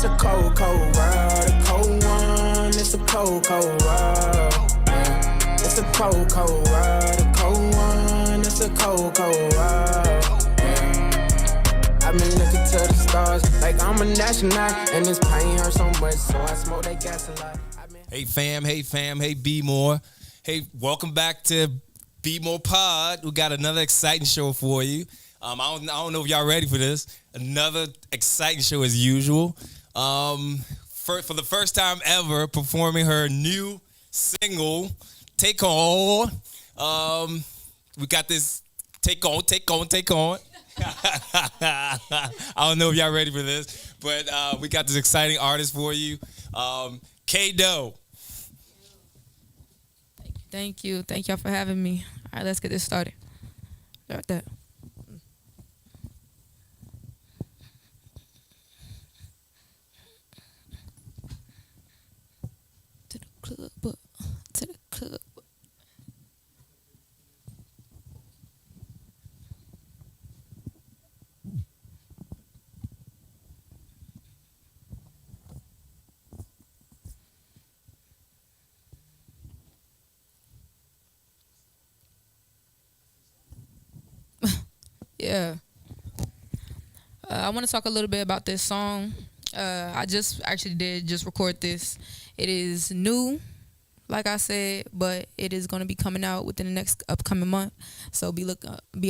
a cold, cold world. A cold one, it's a cold, cold world. Yeah. It's a cold, cold world. A cold one, it's a cold, cold world. Yeah. I've been looking to the stars like I'm a astronaut, and this pain hurts so much, so I smoke that gas a lot. Hey fam, hey Bmore. Hey, welcome back to Bmore Pod. We got another exciting show for you. I don't know if y'all ready for this. Another exciting show as usual. For the first time ever, performing her new single, Take On. We got this Take On. I don't know if y'all ready for this, but we got this exciting artist for you, K-Do. Thank you all for having me. All right, let's get this started. Start that. To the club. Yeah. I want to talk a little bit about this song. I just record this. It is new, like I said, but it is going to be coming out within the next upcoming month. So be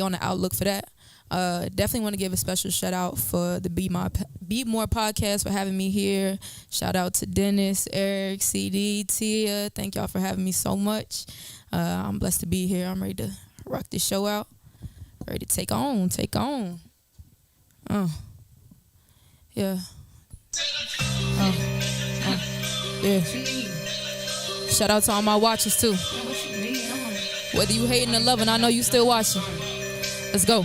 on the outlook for that. Definitely want to give a special shout out for the Bmore podcast for having me here. Shout out to Dennis, Eric, CD, Tia. Thank y'all for having me so much. I'm blessed to be here. I'm ready to rock this show out. Ready to take on. Yeah. Yeah. Shout out to all my watchers too. Whether you hating or loving, I know you still watching. Let's go.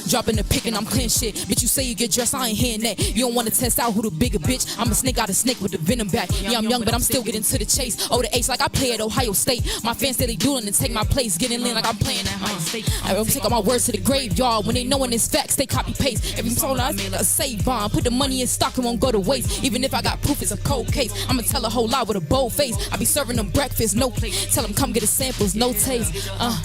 Dropping the pick and I'm clean shit. Bitch, you say you get dressed, I ain't hearing that. You don't wanna test out who the bigger bitch. I'm a snake out of snake with the venom back. Yeah, I'm young, but I'm still getting to the chase. Oh, the ace like I play at Ohio State. My fans say they doing to take my place. Getting lean like I'm playing at Ohio State. I don't take all my words to the graveyard. When they knowing it's facts, they copy paste. Every song I made a save bomb. Put the money in stock, it won't go to waste. Even if I got proof, it's a cold case. I'ma tell a whole lot with a bold face. I be serving them breakfast, no plate. Tell them come get the samples, no taste.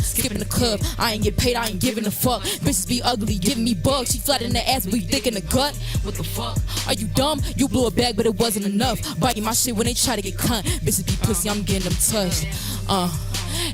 Skipping the club, I ain't get paid, I ain't giving a fuck. Bitches be ugly, giving me bugs. She flat in the ass, but you thick in the gut. What the fuck? Are you dumb? You blew a bag, but it wasn't enough. Biting my shit when they try to get cunt. Bitches be pussy, I'm getting them touched.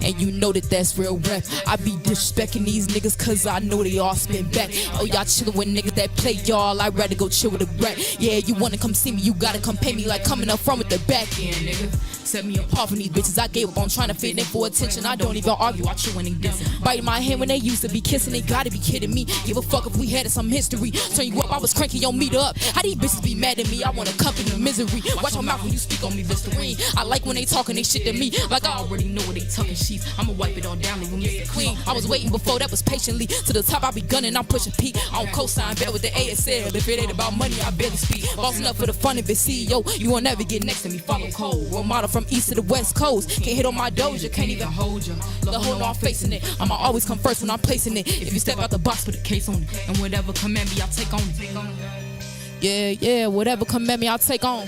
And you know that's real rap. I be disrespecting these niggas cause I know they all spin back. Oh, y'all chillin' with niggas that play y'all. I'd rather go chill with a brat. Yeah, you wanna come see me, you gotta come pay me like coming up front with the back end, nigga. Set me apart from these bitches. I gave up on trying to fit in for attention. I don't even argue, I chew when they dissing. Biting my hand when they used to be kissing. They gotta be kidding me. Give a fuck if we had some history. Turn you up, I was cranking your meat up. How these bitches be mad at me? I want a company misery. Watch your mouth when you speak on me, Listerine. I like when they talking they shit to me. Like I already know what they talking sheets. I'ma wipe it all down like Mr. Clean. I was waiting before, that was patiently. To the top I be gunning, I'm pushing P. I don't co-sign bet with the ASL. If it ain't about money, I barely speak. Bossing up for the fun of it, CEO. You won't never get next to me, follow code. Role model from east to the west coast. Can't hit on my doja, can't even hold ya. The whole no, I'm facing it. I'ma always come first when I'm placing it. If you step out the box, put a case on it. And whatever come at me, I'll take on it. Yeah, whatever come at me, I'll take on.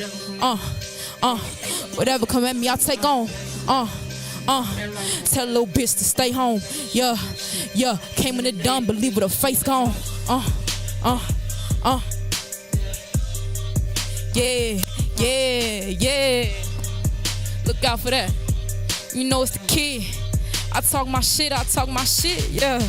Whatever come at me, I'll take on. Tell a little bitch to stay home. Yeah. Came in the dumb, believe with a face gone. Yeah. Look out for that. You know it's the kid. I talk my shit, yeah.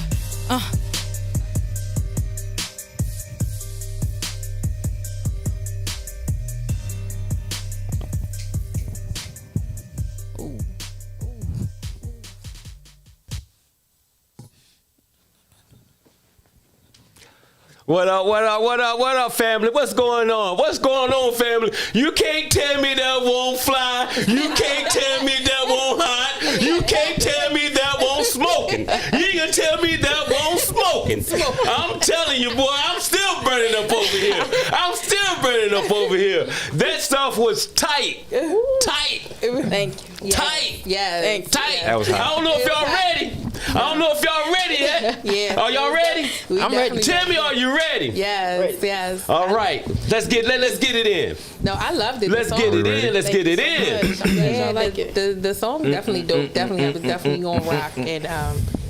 What up, family? What's going on, family? You can't tell me that won't fly. You can't tell me that won't hot. You can't tell me that won't smoking. You can tell me that won't smoking. I'm telling you, boy, I'm still burning up over here. That stuff was tight. Thank you. Tight. Yeah. Tight. That was hot. I don't know if y'all ready. Yeah. Are y'all ready? I'm ready. Tell me, are you ready? Yes, yes. All right. Let's get it in. No, I loved it. Let's get it in. Let's get it in. Yeah, I like it. The song definitely dope. Definitely gonna rock. And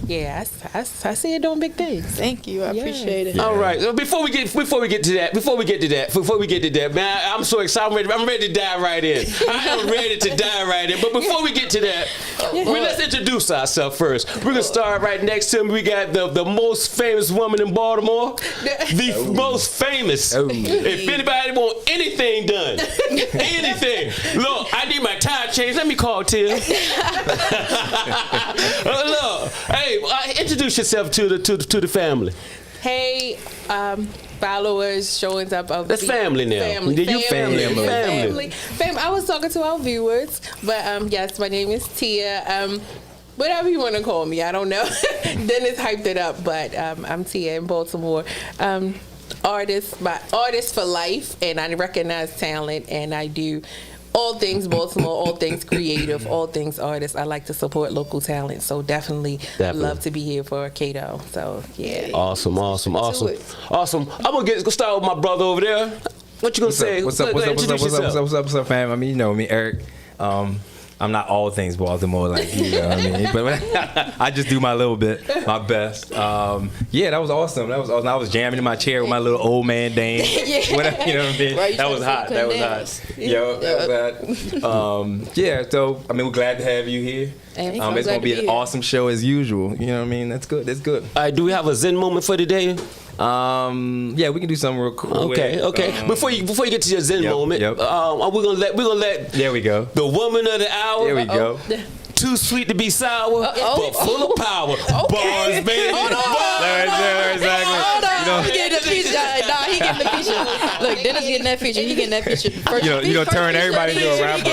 yeah, I see it doing big things. Thank you. I appreciate it. All right. Before we get to that, man, I'm so excited. I'm ready to dive right in. I am ready to dive right in. But before we get to that, let's introduce ourselves first. We're gonna start right next to him. We got the most famous woman in Baltimore, the most famous. If anybody want anything done, anything, look, I need my tire changed. Let me call Tim. Look, hey. Introduce yourself to the family. Hey, followers, showing up of That's family now. Family. I was talking to our viewers, but yes, my name is Tia. Whatever you want to call me, I don't know. Dennis hyped it up, but I'm Tia in Baltimore. Artist for life, and I recognize talent, and I do all things Baltimore, all things creative, all things artists. I like to support local talent, so definitely. Love to be here for Cato. So yeah. Awesome. I'm gonna start with my brother over there. What you gonna say? What's up, fam? I mean, you know me, Eric. I'm not all things Baltimore like you know what I mean, but I just do my little bit, my best. Yeah, that was awesome. I was jamming in my chair with my little old man Dane. Whatever, you know what I mean? Right, that was hot. That was hot. Yo, that was hot. Yeah, so I mean, we're glad to have you here. It's gonna be an awesome show as usual. You know what I mean? That's good. That's good. All right, do we have a Zen moment for today? Yeah, we can do something real cool. Okay. Before you get to your Zen moment, we're gonna let there we go. The woman of the hour. There we go. Too sweet to be sour, but full of power. Bars, baby. Hold on. Exactly. Hold on. He getting the feature. Nah, he getting the feature. Look, Dennis getting that feature. He getting that feature first. You don't turn everybody into a rapper.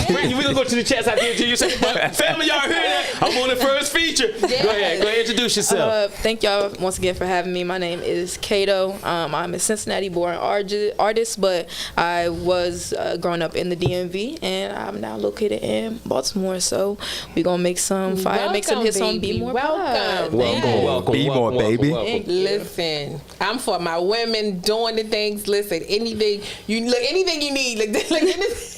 We're gonna go to the chats after you say, family, y'all heard that? I'm on the first feature. Yes. Go ahead, introduce yourself. Thank y'all once again for having me. My name is Cato. I'm a Cincinnati-born artist, but I was growing up in the DMV, and I'm now located in Baltimore. So we're gonna make some fire, make some hits on Bmore. Welcome. Bmore, baby. Listen, I'm for my women doing the things. Listen, anything you need,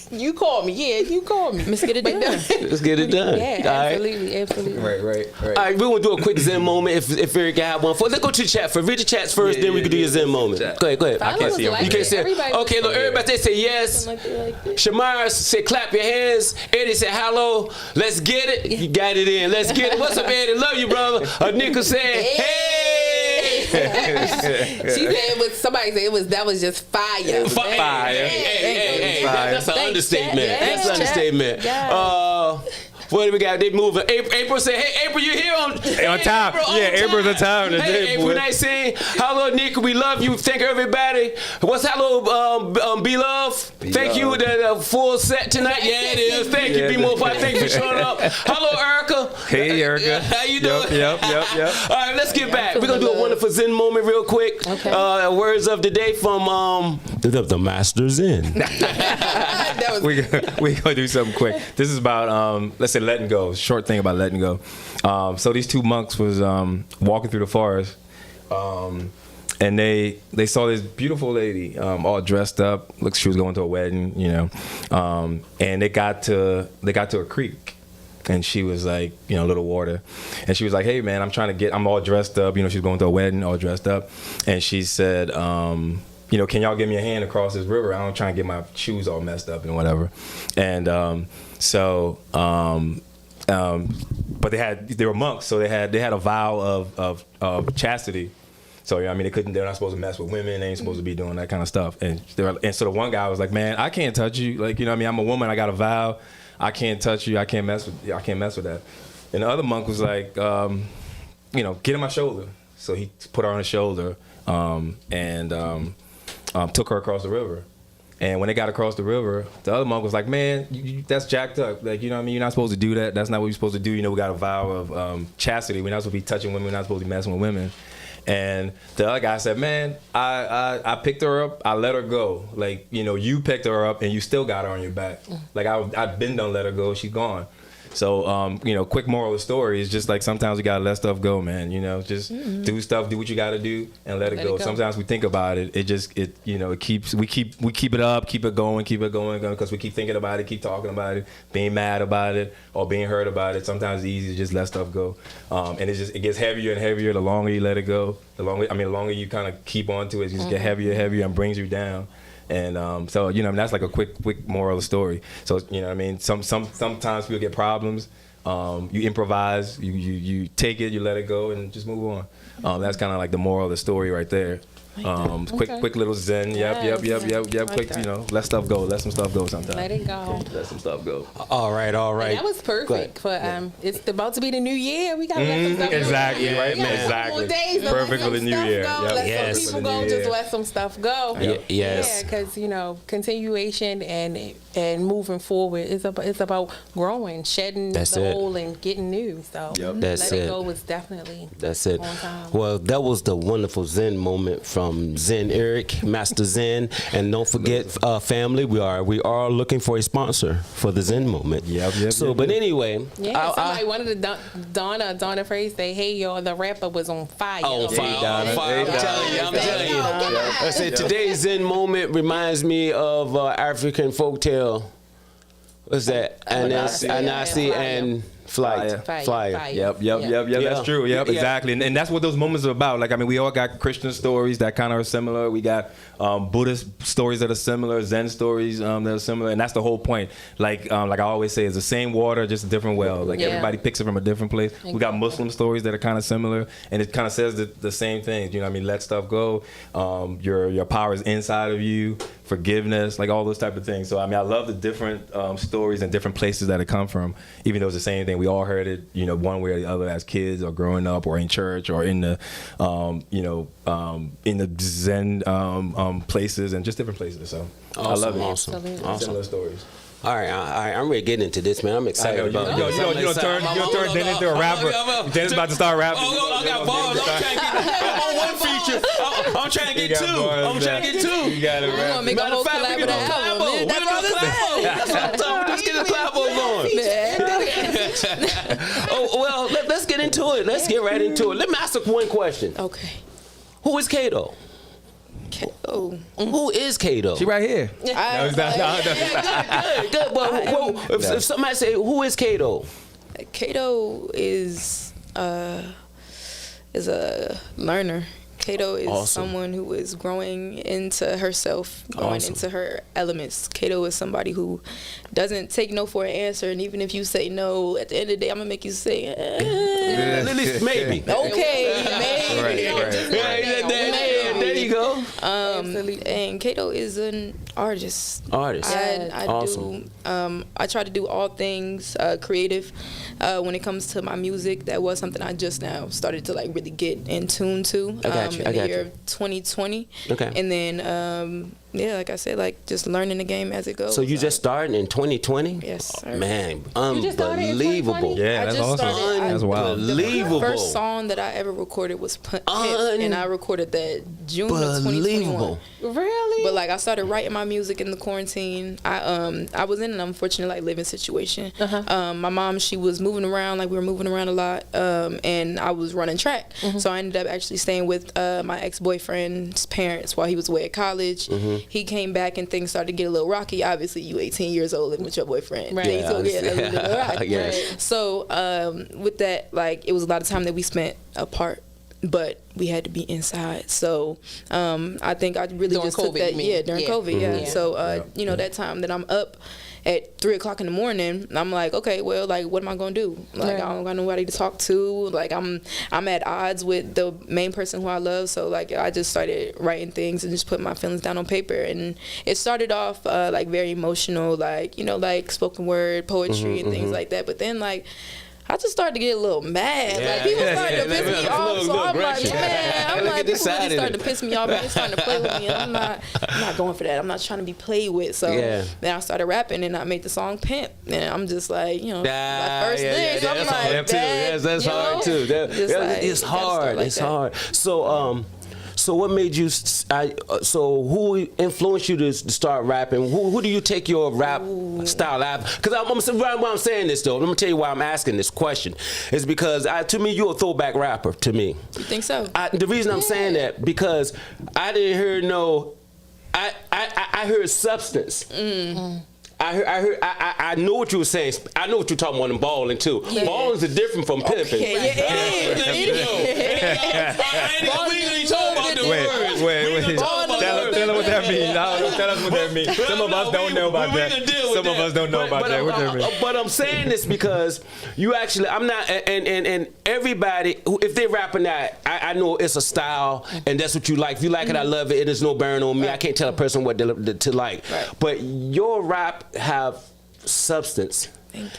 you call me. Yeah, you call me. Let's get it done. Let's get it done. Yeah, absolutely. Right. All right, we're gonna do a quick Zen moment if Eric can have one. Let's go to the chat first. Read the chats first, then we can do your Zen moment. Go ahead. I can't see him. You can't see it. Okay, look, everybody they say yes. Shamara said clap your hands. Eddie said hello. Let's get it. You got it in. Let's get it. What's up, Eddie? Love you, brother. Anika said hey. She said somebody said that was just fire. Fire. Hey. That's an understatement. That's an understatement. What do we got? They moving. April said, "Hey, April, you here on time? April's on time today. Hey, April, nice saying, hello, Nick. We love you. Thank everybody. What's hello, B-Love? Thank you. The full set tonight. Yeah, it is. Thank you, B-More. Thank you for showing up. Hello, Erica. Hey, Erica. How you doing? Yep. All right, let's get back. We're gonna do a wonderful Zen moment real quick. Okay. Words of the day from the Master Zen. We're gonna do something quick. This is about let's say letting go. Short thing about letting go. So these two monks was walking through the forest, and they saw this beautiful lady all dressed up. Looks she was going to a wedding, you know, and they got to a creek. And she was like, a little water. And she was like, hey, man, I'm all dressed up. She's going to a wedding, all dressed up. And she said, can y'all give me a hand across this river? I'm trying to get my shoes all messed up and whatever. And but they were monks, so they had a vow of chastity. So they're not supposed to mess with women. They ain't supposed to be doing that kind of stuff. And so the one guy was like, man, I can't touch you. I'm a woman. I got a vow. I can't touch you. I can't mess with that. And the other monk was like, get on my shoulder. So he put her on his shoulder and took her across the river. And when they got across the river, the other monk was like, man, that's jacked up. You're not supposed to do that. That's not what you're supposed to do. We got a vow of chastity. We're not supposed to be touching women. We're not supposed to be messing with women. And the other guy said, man, I picked her up. I let her go. You picked her up and you still got her on your back. I've been done let her go. She's gone. So, quick moral of the story is just like sometimes we gotta let stuff go, man. Just do stuff, do what you gotta do, and let it go. Sometimes we think about it, we keep it up, keep it going, because we keep thinking about it, keep talking about it, being mad about it, or being hurt about it. Sometimes it's easy to just let stuff go, and it gets heavier and heavier the longer you let it go. The longer you kind of keep on to it, you just get heavier and heavier and brings you down. And so that's like a quick moral of the story. So sometimes people get problems. You improvise, you take it, you let it go, and just move on. That's kind of like the moral of the story right there. Quick little zen. Yep. Quick, let stuff go. Let some stuff go sometimes. Let it go. Let some stuff go. All right. And that was perfect for it's about to be the new year. We gotta let some stuff go. Exactly, right? Exactly. Days Perfect for the new year. Let some people go. Just let some stuff go. Yes. Yeah, because continuation and moving forward is about growing, shedding the old and getting new. So That's let it go was definitely That's it. on time. Well, that was the wonderful Zen moment from Zen Eric, Master Zen, and don't forget, family, we are looking for a sponsor for the Zen moment. But anyway, somebody wanted to Donna phrase say, "Hey y'all, the rapper was on fire." On fire! I'm telling you. I said today's Zen moment reminds me of African folktale. What's that? Anansi and Flight. Yep. That's true. Yep, exactly. And that's what those moments are about. Like, we all got Christian stories that kind of are similar. We got Buddhist stories that are similar, Zen stories that are similar, and that's the whole point. Like I always say, it's the same water, just a different well. Like everybody picks it from a different place. Exactly. We got Muslim stories that are kind of similar, and it kind of says the same things. Let stuff go. Your power is inside of you. Forgiveness, like all those type of things. So I love the different stories and different places that it come from, even though it's the same thing. We all heard it, one way or the other as kids, or growing up, or in church, or in the, in the Zen places and just different places. So I love it. Awesome. Similar stories. All right, I'm ready to get into this, man. I'm excited about it. You'll turn then into a rapper. Dennis about to start rapping. I got bars. I'm on one feature. I'm trying to get two. You got it, We're gonna make a whole collaborative album. That's all this is. Let's get the clap going. Well, let's get into it. Let's get right into it. Let me ask one question. Okay. Who is Kato? Who is Kato? She right here. Good. Well, if somebody say, who is Kato? Kato is a learner. Kato is someone who is growing into herself, going into her elements. Kato is somebody who doesn't take no for an answer, and even if you say no, at the end of the day, I'm gonna make you say, at least maybe. Okay, maybe. Right. There you go. And Kato is an artist. I awesome. I try to do all things creative. When it comes to my music, that was something I just now started to really get in tune to. In the year of 2020. Okay. And then like I said, just learning the game as it goes. So you just started in 2020? Yes, sir. Man, You just started in unbelievable. 2020? Yeah, that's awesome. That's wild. Unbelievable. The first song that I ever recorded was Hit, and I recorded that June of 2021. Really? But I started writing my music in the quarantine. I was in an unfortunate living situation. My mom, she was moving around, we were moving around a lot, and I was running track. So I ended up actually staying with my ex-boyfriend's parents while he was away at college. He came back and things started to get a little rocky. Obviously, you 18 years old living with your boyfriend. Right. Things will get a little rocky. Yes. So with that, it was a lot of time that we spent apart, but we had to be inside. So I think I really During just took COVID, that. you mean? During COVID, yeah. So that time that I'm up at 3 o'clock in the morning, I'm like, okay, well, what am I gonna do? I don't got nobody to talk to. I'm at odds with the main person who I love. So I just started writing things and just putting my feelings down on paper. And it started off very emotional, spoken word, poetry, and things like that. But then I just started to get a little mad. People started to piss me off. So I'm like, man, people really started to piss me off. And they starting to play with me. And I'm not going for that. I'm not trying to be played with. So then I started rapping and I made the song Pimp. And I'm just my first lyrics. I'm that's hard too. It's hard. It's hard. So So what made you? So who influenced you to start rapping? Who do you take your rap style out? Because why I'm saying this though, let me tell you why I'm asking this question. Is because to me you're a throwback rapper to me. You think so? The reason I'm saying that because I didn't hear no. I heard substance. I know what you were saying. I know what you're talking about in balling too. Yeah. Balling's are different from pimping. Yeah, it is. Wait. Tell them what that means. Tell us what that means. Some of us don't know about that. Some of us don't know about that. What that means? But I'm saying this because you actually, I'm not, and everybody, if they're rapping that, I know it's a style, and that's what you like. If you like it, I love it. There's no burn on me. I can't tell a person what to like. Right. But your rap have substance.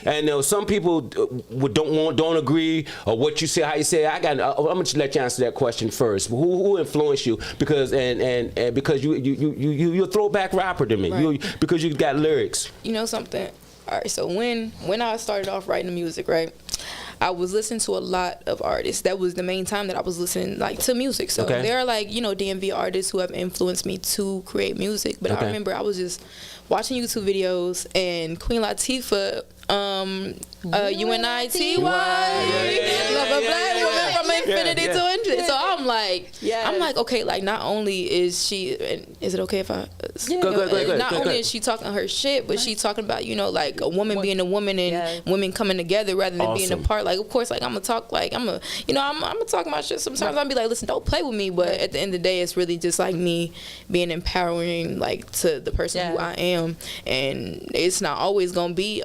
And some people don't agree or what you say, how you say. I'm gonna let you answer that question first. Who influenced you? Because and because you're a throwback rapper to me. Right. Because you got lyrics. You know something? All right. So when I started off writing music, right, I was listening to a lot of artists. That was the main time that I was listening to music. So there are DMV artists who have influenced me to create music. But I remember I was just watching YouTube videos and Queen Latifah, UNITY, black woman from infinity to infinity. So I'm like, okay, not only is she, is it okay if I? Go Not only ahead. is she talking her shit, but she's talking about a woman being a woman and women coming together rather than being apart. Of course, I'm gonna talk I'm gonna talk my shit. Sometimes I'll be like, listen, don't play with me. But at the end of the day, it's really just me being empowering to the person who I am, and it's not always gonna be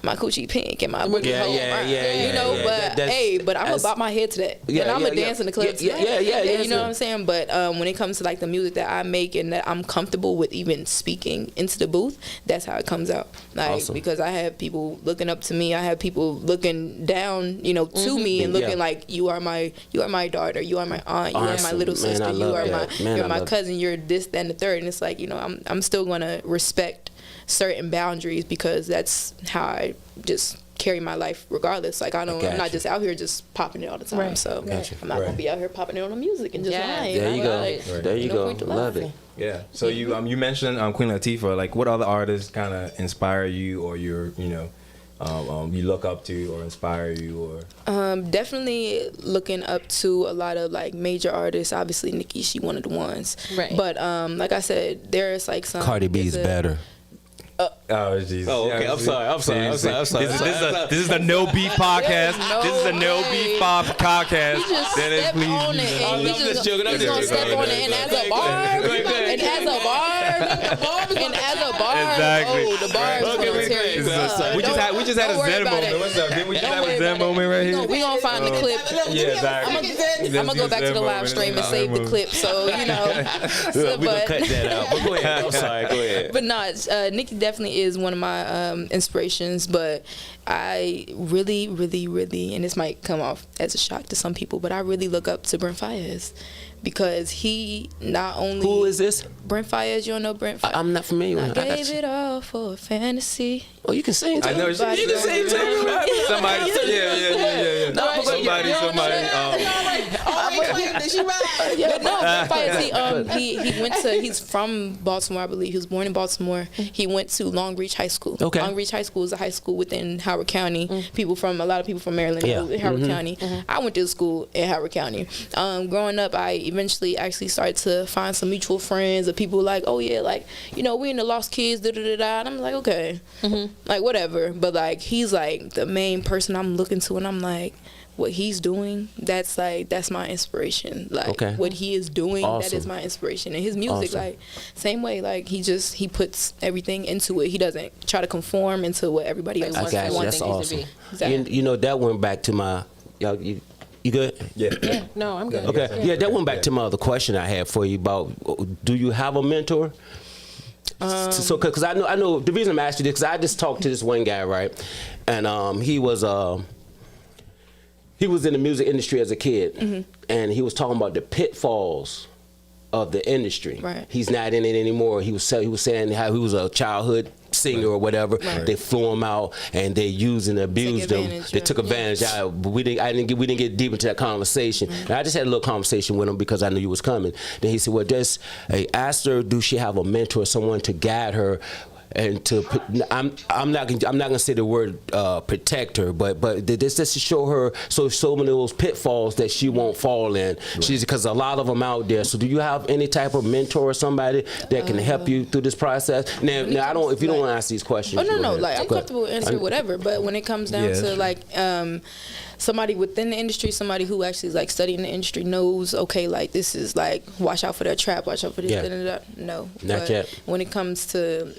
my coochie pink and my booty hole brown. But I'm about my head to that. And I'm a dance in the club to that. You know what I'm saying? But when it comes to the music that I make and that I'm comfortable with even speaking into the booth, that's how it comes out. Because I have people looking up to me. I have people looking down, to me and looking you are my daughter, you are my aunt, you are my little sister, you are my cousin, you're this, that, and the third. And it's I'm still gonna respect certain boundaries because that's how I just carry my life regardless. I'm not just out here just popping it all the time. Right. So I'm not gonna be out here popping it on the music and just lying. There you go. There you go. Love it. Yeah. So you mentioned Queen Latifah. What other artists kind of inspire you, or you look up to or inspire you, or? Definitely looking up to a lot of major artists. Obviously Nicki, she one of the ones. Right. But like I said, there's some. Cardi B's better. Oh, jeez. Oh, okay. I'm sorry. This is the No Beef podcast. This is a No Beef podcast. He just stepped on it, and I'm just joking. he's gonna step on it, and as a bar, Exactly. the bar is gonna tear you up. We just had a Zen moment. What's up? Didn't we just have a Zen moment right here? We gonna find the clip. Yeah, exactly. I'm gonna go back to the live stream and save the clip. So We're gonna cut that out. But go ahead. I'm sorry. Go ahead. But no, Nicki definitely is one of my inspirations. But I really, and this might come off as a shock to some people, but I really look up to Brent Faiyaz because he not only. Who is this? Brent Faiyaz. You don't know Brent Faiyaz? I'm not familiar with I gave it all for a fantasy. Oh, you can sing too. I know you can sing too. Somebody, yeah. No, Somebody. But no, Brent Faiyaz, he's from Baltimore, I believe. He was born in Baltimore. He went to Long Reach High School. Okay. Long Reach High School is a high school within Howard County. A lot of people from Maryland go to Howard County. I went to school in Howard County. Growing up, I eventually actually started to find some mutual friends of people we in the Lost Kids, and I'm like, okay, whatever. But he's the main person I'm looking to, and I'm like, what he's doing, that's my inspiration. What he is doing, that is my inspiration. And his music, same way, he puts everything into it. He doesn't try to conform into what everybody else wants. I got you. That's awesome. Exactly. That went back to my. You good? Yeah. No, I'm good. Okay. Yeah, that went back to my other question I had for you about, do you have a mentor? Because I know the reason I'm asking you this, because I just talked to this one guy, right, and he was in the music industry as a kid, and he was talking about the pitfalls of the industry. Right. He's not in it anymore. He was saying how he was a childhood singer or whatever. They flew them out and they used and abused them. They took advantage. We didn't get deep into that conversation. And I just had a little conversation with him because I knew you was coming. Then he said, well, I asked her, do she have a mentor, someone to guide her? And I'm not gonna say the word protect her, but this just to show her so many of those pitfalls that she won't fall in. She's because a lot of them out there. So do you have any type of mentor or somebody that can help you through this process? Now I don't. If you don't want to ask these questions, no. Like I'm comfortable answering whatever. But when it comes down to like somebody within the industry, somebody who actually is like studying the industry knows, okay, like this is like watch out for that trap, watch out for this. No, not yet. When it comes to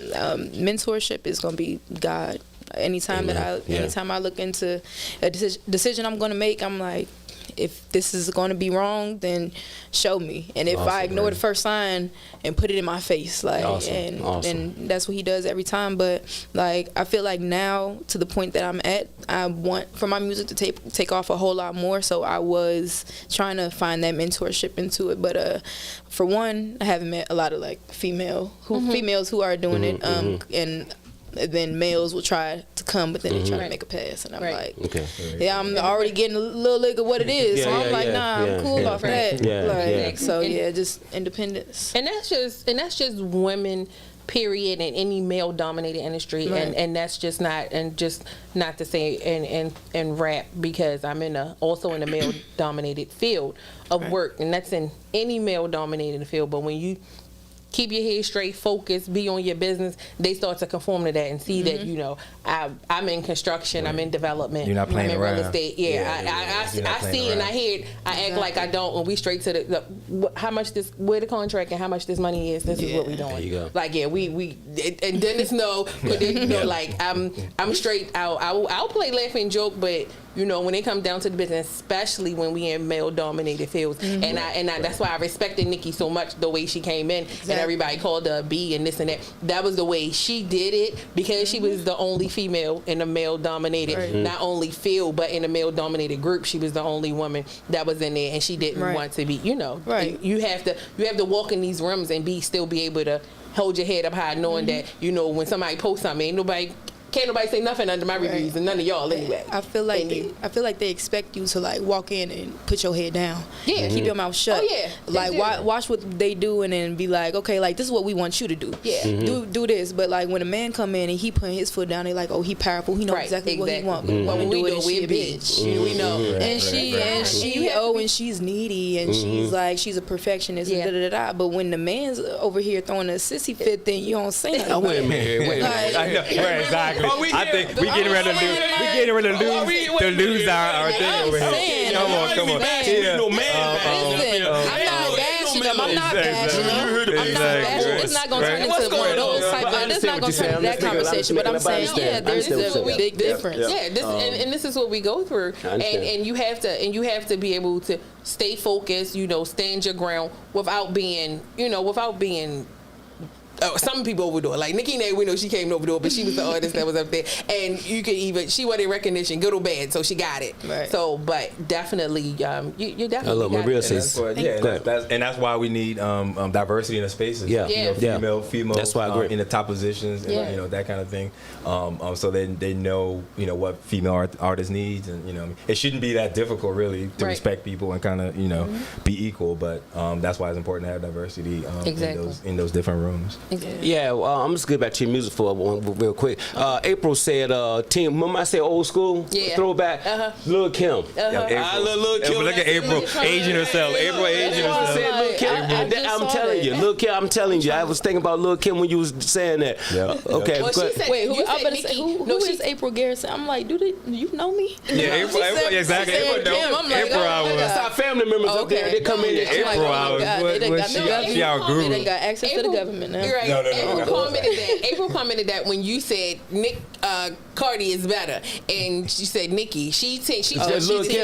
mentorship, it's gonna be God. Anytime anytime I look into a decision I'm gonna make, I'm like, if this is going to be wrong, then show me. And if I ignore the first sign and put it in my face, like, and that's what he does every time. But like, I feel like now to the point that I'm at, I want for my music to take off a whole lot more. So I was trying to find that mentorship into it. But for one, I haven't met a lot of like females who are doing it. And then males will try to come, but then they try to make a pass, and I'm like, I'm already getting a little lick of what it is, so I'm like, I'm cool off that. So just independence, and that's just women. Period, in any male-dominated industry, and that's just not to say in rap, because I'm also in a male-dominated field of work, and that's in any male-dominated field. But when you keep your head straight, focus, be on your business, they start to conform to that and see that, I'm in construction, I'm in development, you're not playing I'm in around. real estate. I see and I hear, I act like I don't, when we straight to where the contract and how much this money is, this is what we doing. There you go. Like, we and Dennis like, I'm straight out. I'll play, laugh, and joke, but when it comes down to the business, especially when we in male-dominated fields, and that's why I respected Nikki so much, the way she came in, and everybody called her a B and this and that. That was the way she did it, because she was the only female in a male-dominated, not only field, but in a male-dominated group. She was the only woman that was in there, and she didn't want to be, You have to walk in these rooms and still be able to hold your head up high, knowing that, when somebody posts something, can't nobody say nothing under my reviews, and none of y'all anyway. I feel like they expect you to like walk in and put your head down. Yeah. Keep your mouth shut. Oh yeah. Like watch what they do and then be like, okay, like this is what we want you to do. Yeah. Do this. But like when a man come in and he putting his foot down, they like, oh, he powerful. He know exactly what he want. But when we do it, she a bitch. We know. And she's needy and she's like, she's a perfectionist and da-da-da-da. But when the man's over here throwing a sissy fit, then you don't say nothing. Wait a minute. I know. Right, exactly. I think we getting ready to lose our thing over here. Come on. I'm not bashing them. I'm not bashing them. It's not going to turn into one of those type of. It's not going to turn into that conversation. But I'm saying, there's a big difference. And this is what we go through. And you have to be able to stay focused. Stand your ground without being. Some people overdo it. Like Nicki Nae, we know she came over it, but she was the artist that was up there, and she wanted recognition, good or bad, so she got it. Right. So, but definitely, you definitely. I love Maria says. And that's why we need diversity in the spaces. Female. That's why I agree. In the top positions, and that kind of thing. So they know what female artists needs, and it shouldn't be that difficult really to respect people and kind of be equal. But that's why it's important to have diversity in those different rooms. Yeah, I'm just get back to your music for one real quick. April said, "Team, remember I said old school throwback, Lil' Kim." Lil' Kim. Look at April aging herself. April aging herself. I'm telling you, Lil' Kim. I'm telling you, I was thinking about Lil' Kim when you was saying that. Okay, wait, who is April Garrison? I'm like, do you know me? Yeah, April, exactly. April hours. That's our family members up there. They come in. April hours. She our guru. They got access to the government now. Right. No. April commented that when you said Cardi is better, and she said Nicki. She said Team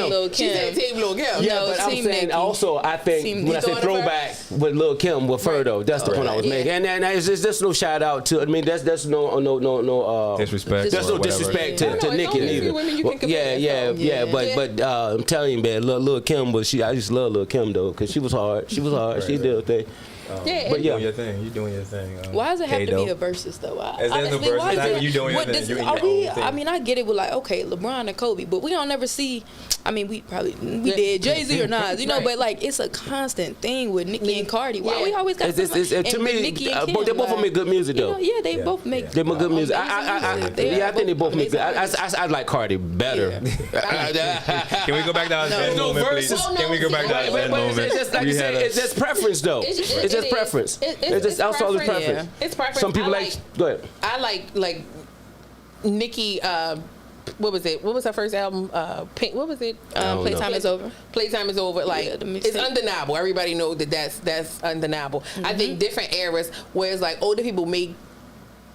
Lil' Kim. Yeah, but I'm saying Nicki. Also, I think when I said throwback with Lil' Kim with her though, that's the point I was making. And there's no shout out to. I mean, that's no disrespect. There's no disrespect to Nicki either. Yeah. But I'm telling you, man, Lil' Kim I just love Lil' Kim though, because she was hard. She did her thing. Yeah, But and- you doing your thing. You doing your thing. Why does it have to K-Dope. be a versus though? There's no Honestly, versus. why is It's it- like you doing your what thing. does- You're in are your we? own thing. I mean, I get it with like okay, LeBron and Kobe, but we don't never see. I mean, we did Jay-Z or Nas, you know, Right. but like it's a constant thing with Nicki and Cardi. Why we always got It's to me, Nicki and they Kim, both of them make good music you though. know, yeah, they both make. They make good music. amazing music. I think they both make good. amazing I like Cardi better. Can we go back to our Zen No moment, please? versus. Can we go back to our Zen But moment? it's just like We you had said, a- it's just preference though. It's just preference. It's just also the preference. It's preference. Some people I like. Go ahead. I like Nicki. What was it? What was her first album? Pink. What was it? don't Playtime know. is over. Playtime is over. Like Yeah, the mixtape. it's undeniable. Everybody knows that's undeniable. I think different eras where it's like older people make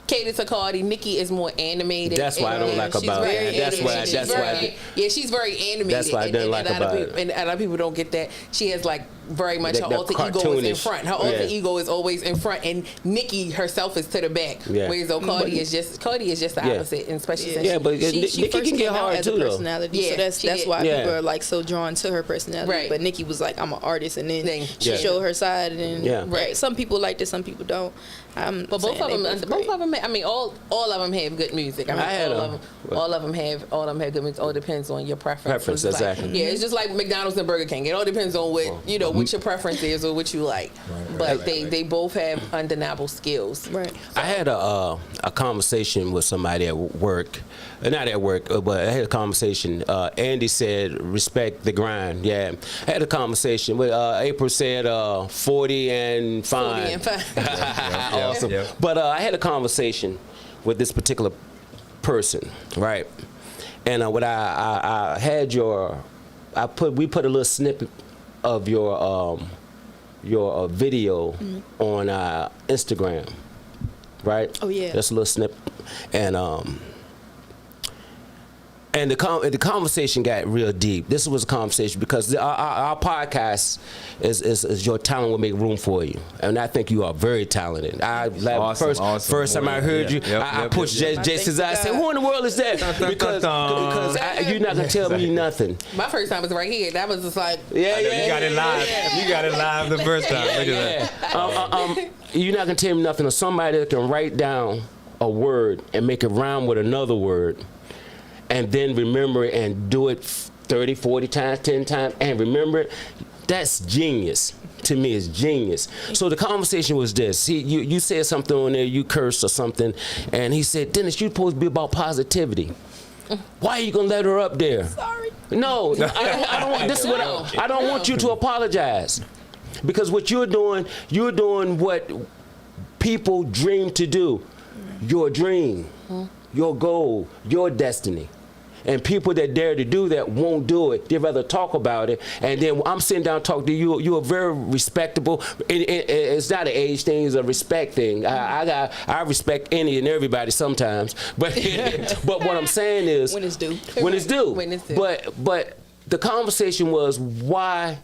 cater to Cardi. Nicki is more animated. That's why I don't like she's about very it. That's why- animated. that's She's why I very- did- Yeah, she's very animated. That's why I didn't like a lot of about people, it. And a lot of people don't get that. She has like very much That- her that alter ego is in cartoonish. front. Her alter Yeah. ego is always in front, and Nicki herself is to the back. Yeah. Whereas though Cardi is just the Yeah. opposite, and especially since Yeah, but Nicki She first can get came out hard as too a though. personality, Yeah, so that's she did. why Yeah. people are like so drawn to her personality. Right. But Nicki was like, I'm an artist, and then Then- she Yeah. showed her side, and Yeah. Right. some people liked it, some people don't. But both of them, I mean, all of them have good music. I mean, I had all of them have good music. All depends on your preference. Preference, It's like- exactly. Yeah, it's just like McDonald's and Burger King. It all depends on what what your preference is or what you like. But they both have undeniable skills. Right. I had a conversation with somebody at work, not at work, but I had a conversation. Andy said, "Respect the grind." Yeah, I had a conversation with April said, "40 and fine." 40 and fine. Awesome. Yeah. But I had a conversation with this particular person, right? And what I had we put a little snippet of your video on Instagram, right? Oh, yeah. Just a little snippet, and the conversation got real deep. This was a conversation because our podcast is your talent will make room for you, and I think you are very talented. Awesome. First time I heard you, I pushed Jason's eye. I said, "Who in the world is that?" Because you're not gonna tell me nothing. My first time was right here. That was just like Yeah, You got it live. You got it live the first time. Look at that. You're not gonna tell me nothing. Or somebody that can write down a word and make it rhyme with another word, and then remember it and do it 30, 40 times, 10 times, and remember it. That's genius. To me, it's genius. So the conversation was this. You said something on there, you cursed or something, and he said, "Dennis, you're supposed to be about positivity. Why are you gonna let her up there?" Sorry. No, I don't. This is what I don't want you to apologize, because what you're doing what people dream to do. Your dream, your goal, your destiny. And people that dare to do that won't do it. They'd rather talk about it. And then I'm sitting down talking to you. You are very respectable. It's not an age thing. It's a respect thing. I respect any and everybody sometimes. But but what I'm saying is When it's due. When it's due. When it's due. But the conversation was, why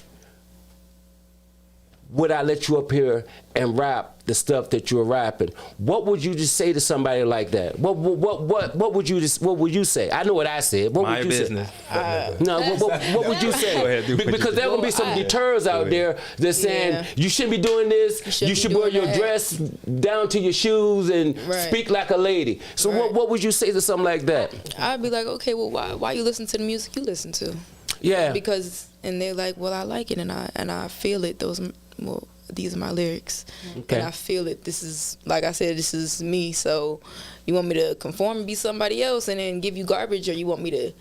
would I let you up here and rap the stuff that you're rapping? What would you just say to somebody like that? What would you say? I know what I said. What My would you business. say? No, what would you say? Go ahead, do what you Because there are gonna be some deters out there that's saying Yeah. you shouldn't be doing this. You should be wear doing your that. dress down to your shoes and Right. speak like a lady. So Right. what would you say to something like that? I'd be like, okay, well, why you listen to the music you listen to? Yeah. Because and they're like, well, I like it and I feel it. These are my lyrics, Okay. and I feel it. This is, like I said, this is me. So, you want me to conform and be somebody else, and then give you garbage, or you want me to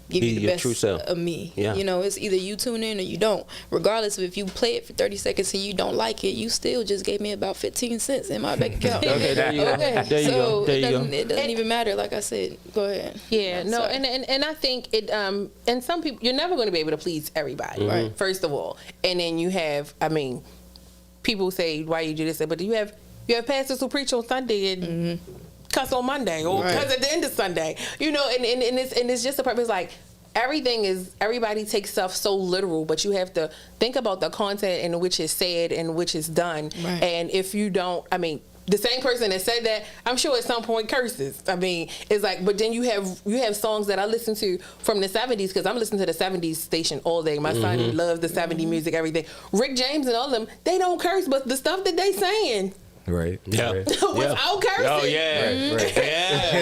give Be you the your best true self. of me? Yeah. You know, it's either you tune in or you don't. Regardless of if you play it for 30 seconds and you don't like it, you still just gave me about 15 cents in my bank account. Okay, there you go. Okay, There you so go. There you go. it doesn't even matter. Like I said, go ahead. Yeah, I'm no, sorry. and I think it and some people, you're never going to be able to please everybody, Right. first of all. And then you have, I mean, people say, why you do this, but you have pastors who preach on Sunday and cuss on Monday or Right. cuss at the end of Sunday, you know, and it's just a purpose. Like everybody takes stuff so literal, but you have to think about the content in which it's said and which is done. Right. And if you don't, I mean, the same person that said that, I'm sure at some point curses. I mean, it's like, but then you have songs that I listen to from the 70s, because I'm listening to the 70s station all day. My son loves the 70s music, everything. Rick James and all of them, they don't curse, but the stuff that they saying. Right. Yeah. Without cursing. Oh yeah. Right. Yeah.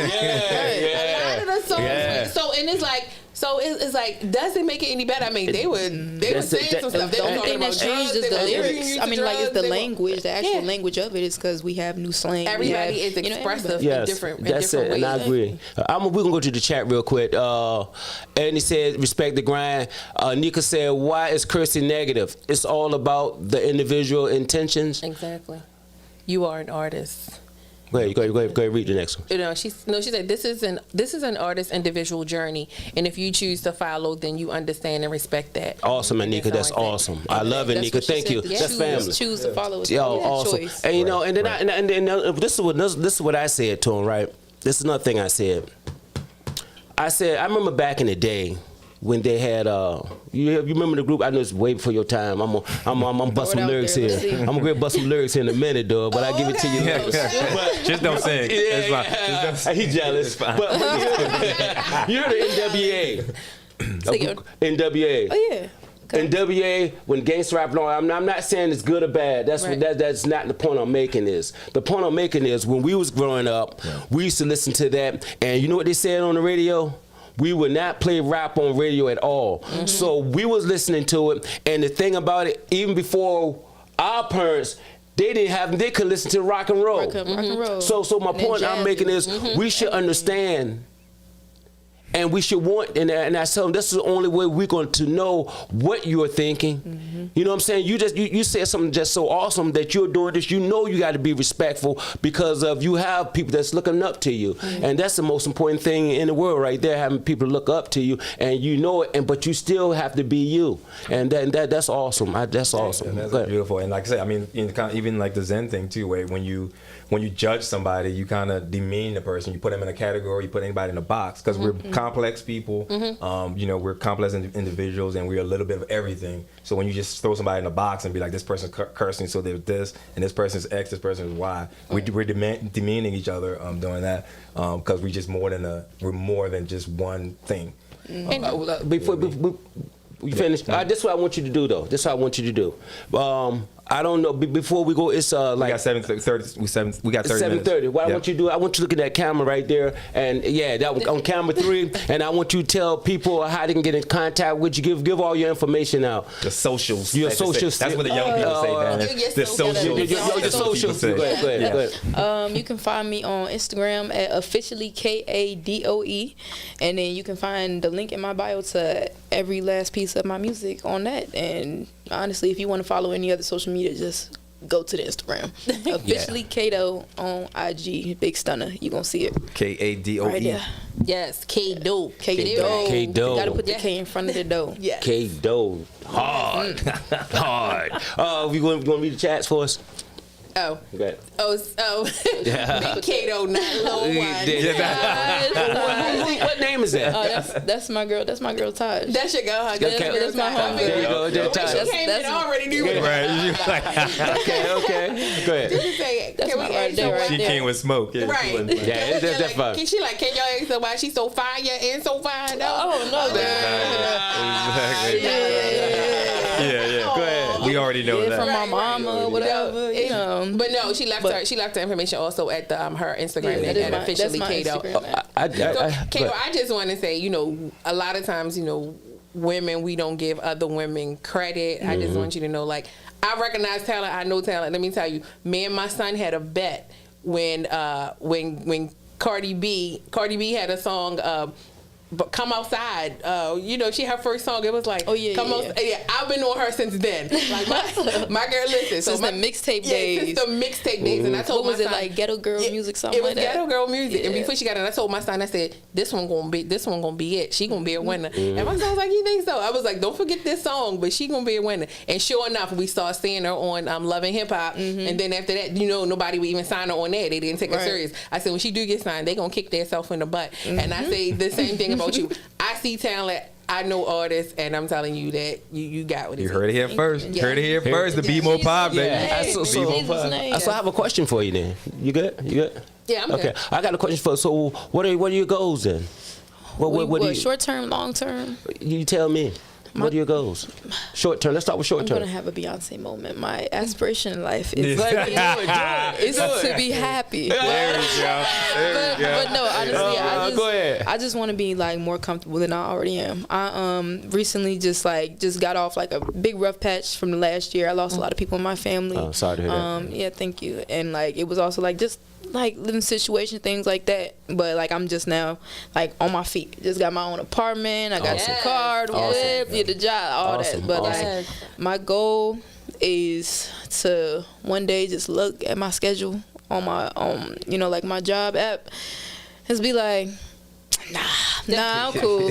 A lot of the songs. So and it's like. So it's like, does it make it any better? I mean, they were saying some stuff. The only thing that changed is the lyrics. I mean, like, it's the drugs, language. The actual language of it is because we have new slang. Everybody is expressive in different that's ways. it, and I agree. We're gonna go to the chat real quick. And he said, "Respect the grind." Nika said, "Why is cursing negative? It's all about the individual intentions." Exactly. You are an artist. Go ahead, read the next one. You know, she said this is an artist's individual journey, and if you choose to follow, then you understand and respect that. Awesome, Anika. That's awesome. I love it, Nika. Thank you. That's family. Choose to follow. Yo, awesome. Choice. And you know, and then this is what I said to him. Right. This is another thing I said. I remember back in the day when they had you remember the group? I know it's way before your time. I'm bust some lyrics here. I'm gonna bust some lyrics in a minute, though. But I give it to you. But just don't sing. It's fine. He's jealous. But you heard of NWA. NWA. Oh yeah. NWA, when gangsta rap, I'm not saying it's good or bad. That's not the point I'm making. The point I'm making is when we was growing up, we used to listen to that, and you know what they said on the radio? We would not play rap on radio at all. So we was listening to it, and the thing about it, even before our parents, they couldn't listen to rock and roll. Rock and roll. So my point I'm making is we should understand. And we should want, and I tell them, this is the only way we're going to know what you're thinking. You know what I'm saying? You said something just so awesome that you're doing this. You know you got to be respectful because of you have people that's looking up to you, and that's the most important thing in the world right there. Having people look up to you, and you know it, but you still have to be you, and that's awesome. That's awesome. Yeah, that's beautiful. And like I said, I mean, even like the Zen thing too, where when you judge somebody, you kind of demean the person. You put them in a category. You put anybody in a box because we're complex people. We're complex individuals, and we're a little bit of everything. So when you just throw somebody in a box and be like, this person's cursing, so they're this, and this person's X, this person's Y, we're demeaning each other doing that because we're more than just one thing. Before we finish, this is what I want you to do, though. This is what I want you to do. I don't know. Before we go, it's like we got 7:30. We got 30 minutes. 7:30. What I want you to do, I want you to look at that camera right there, and that on camera 3. And I want you to tell people how they can get in contact with you. Give all your information out. The socials. Your socials. That's what the young people say, man. The socials. Your socials. Go ahead. You can find me on Instagram at officially KADOE, and then you can find the link in my bio to every last piece of my music on that. And honestly, if you want to follow any other social media, just go to the Instagram. Officially Kato on IG. Big Stunner. You gonna see it. KADOE. Right there. Yes, K-Do. K-Do. K-Do. You gotta put the K in front of the dough. Yes. K-Do. Hard. We gonna read the chats for us? Oh. Okay. Big Kato, not little one. What name is that? That's my girl. That's my girl Taj. That's your girl. That's my homie. There you go. She came in already knew it. Okay. Go ahead. Did you say, That's can my we right ask there, her right why- She came with smoke. Yeah, Right. she wasn't- Yeah, that's fine. Can y'all ask her why she's so fire and so fine? Oh no, Exactly. Yeah. Go ahead. We already know from that. my mama, whatever. You know. But no, she left her information also at the her Instagram Yeah, at officially that's my Kato. Instagram. Kato, I just want to say, a lot of times, women, we don't give other women credit. I just want you to know, like, I recognize talent. I know talent. Let me tell you, me and my son had a bet when Cardi B had a song. But Come Outside, she her first song. It was like, Come Outside. Yeah, I've been on her since then. Like my girl, listen. Since the mixtape days. Since the mixtape days, and I told what was my it son, like? Ghetto girl music, something like that. It was ghetto girl music, and Yeah. before she got it, I told my son, I said, this one gonna be it. She gonna be a winner. And my son was like, you think so? I was like, don't forget this song, but she gonna be a winner. And sure enough, we started seeing her on Love and Hip Hop, and then after that, nobody would even sign her on there. They didn't take her serious. I said, when she do get signed, they gonna kick themselves in the butt. And I say the same thing about you. I see talent. I know artists, and I'm telling you that you got what it You is. heard it here first. Yeah. Heard it here first. The Bmore Pod, baby. Yeah. So I have a question for you then. You good? You good? Yeah, I'm Okay. good. I got a question for. So what are your goals then? What do you, short term, long term? you tell me? What are your goals? Short term. Let's start with short I'm term. gonna have a Beyonce moment. My aspiration in life is Do it. is to be happy. There we go. There we go. But no, honestly, go ahead. I just want to be like more comfortable than I already am. I recently just got off like a big rough patch from the last year. I lost a lot of people in my family. Oh, sorry to hear that. Yeah, thank you. And like it was also like just like living situation, things like that. But like I'm just now like on my feet. Just got my own apartment. I got Awesome. some cars, whip, yeah, the job, all Awesome. that. But Awesome. like my goal is to one day just look at my schedule on my like my job app and be like, nah, I'm cool.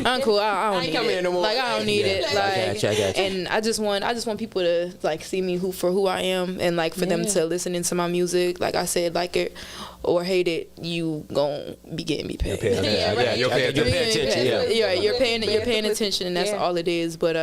I'm cool. I don't ain't need coming it. in no more. Like I don't need it. I Like, got you. and I just want people to like see me for who I am, and like for them to listen into my music. Like I said, like it or hate it, you gon' be getting me paid. Yeah, right. You're paying You're paying attention. Yeah. Yeah, you're paying attention, and that's Yeah. all it is. But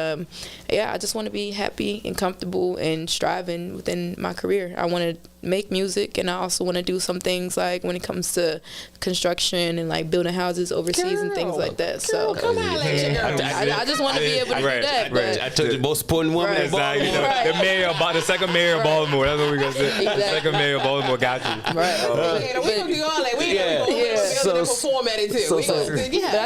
yeah, I just want to be happy and comfortable and striving within my career. I want to make music, and I also want to do some things like when it comes to construction and like building houses overseas and things like that. So Come on, ladies. I just want to be able to Right, do that. right. But I told you, most important woman in Exactly. Baltimore. Right. The second mayor of Baltimore. That's what we're gonna say. The Exactly. second mayor of Baltimore got you. right. Yeah, we gonna do all that. We Yeah. gonna Yeah. go format it too. So- We gonna- yeah. But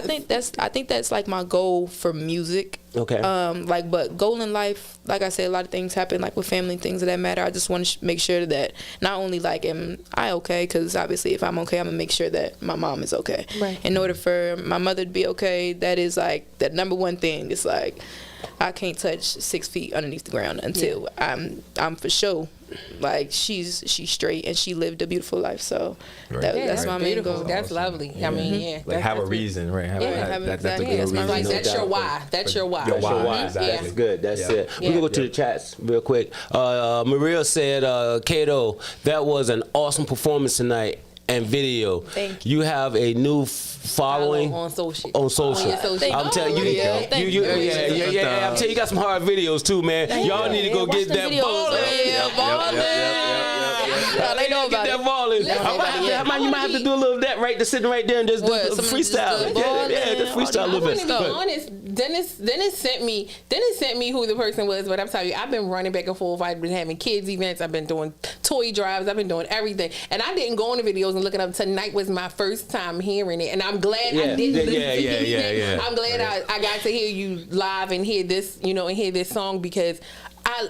I think that's like my goal for music. Okay. But goal in life, like I said, a lot of things happen, like with family and things of that matter. I just want to make sure that not only like am I okay, because obviously if I'm okay, I'm gonna make sure that my mom is okay. Right. In order for my mother to be okay, that is like the number one thing. It's like I can't touch 6 feet underneath the ground until I'm for sure like she's straight and she lived a beautiful life. So that's my main beautiful. goal. That's lovely. I mean, yeah. Like that's- have a that's reason, right? Have, Yeah, that's a exactly. good That's my reason. Like No that's doubt. your why. That's your why. Your why. Mhm. Exactly. That's good. That's Yeah. it. We're gonna go to the chats real quick. Maria said, Kato, that was an awesome performance tonight and video. Thank you. You have a new following on social. on social. On your social. I'm telling you, yeah. Thank you. yeah. I'm telling you, you got some hard videos too, man. Y'all need to go Watch get them that videos. ball. Yeah, ballin'. They know about Get that it. ball in. Yeah. You might have to do a little of that right, just sitting right there and just do What, a some of freestyle. just the ball Yeah, and just freestyle a all little I bit. want to be honest. Dennis sent me who the person was, but I'm telling you, I've been running back and forth. I've been having kids events. I've been doing toy drives. I've been doing everything, and I didn't go on the videos and look it up. Tonight was my first time hearing it, and I'm glad I didn't listen to it. I'm glad I got to hear you live and hear this, and hear this song because I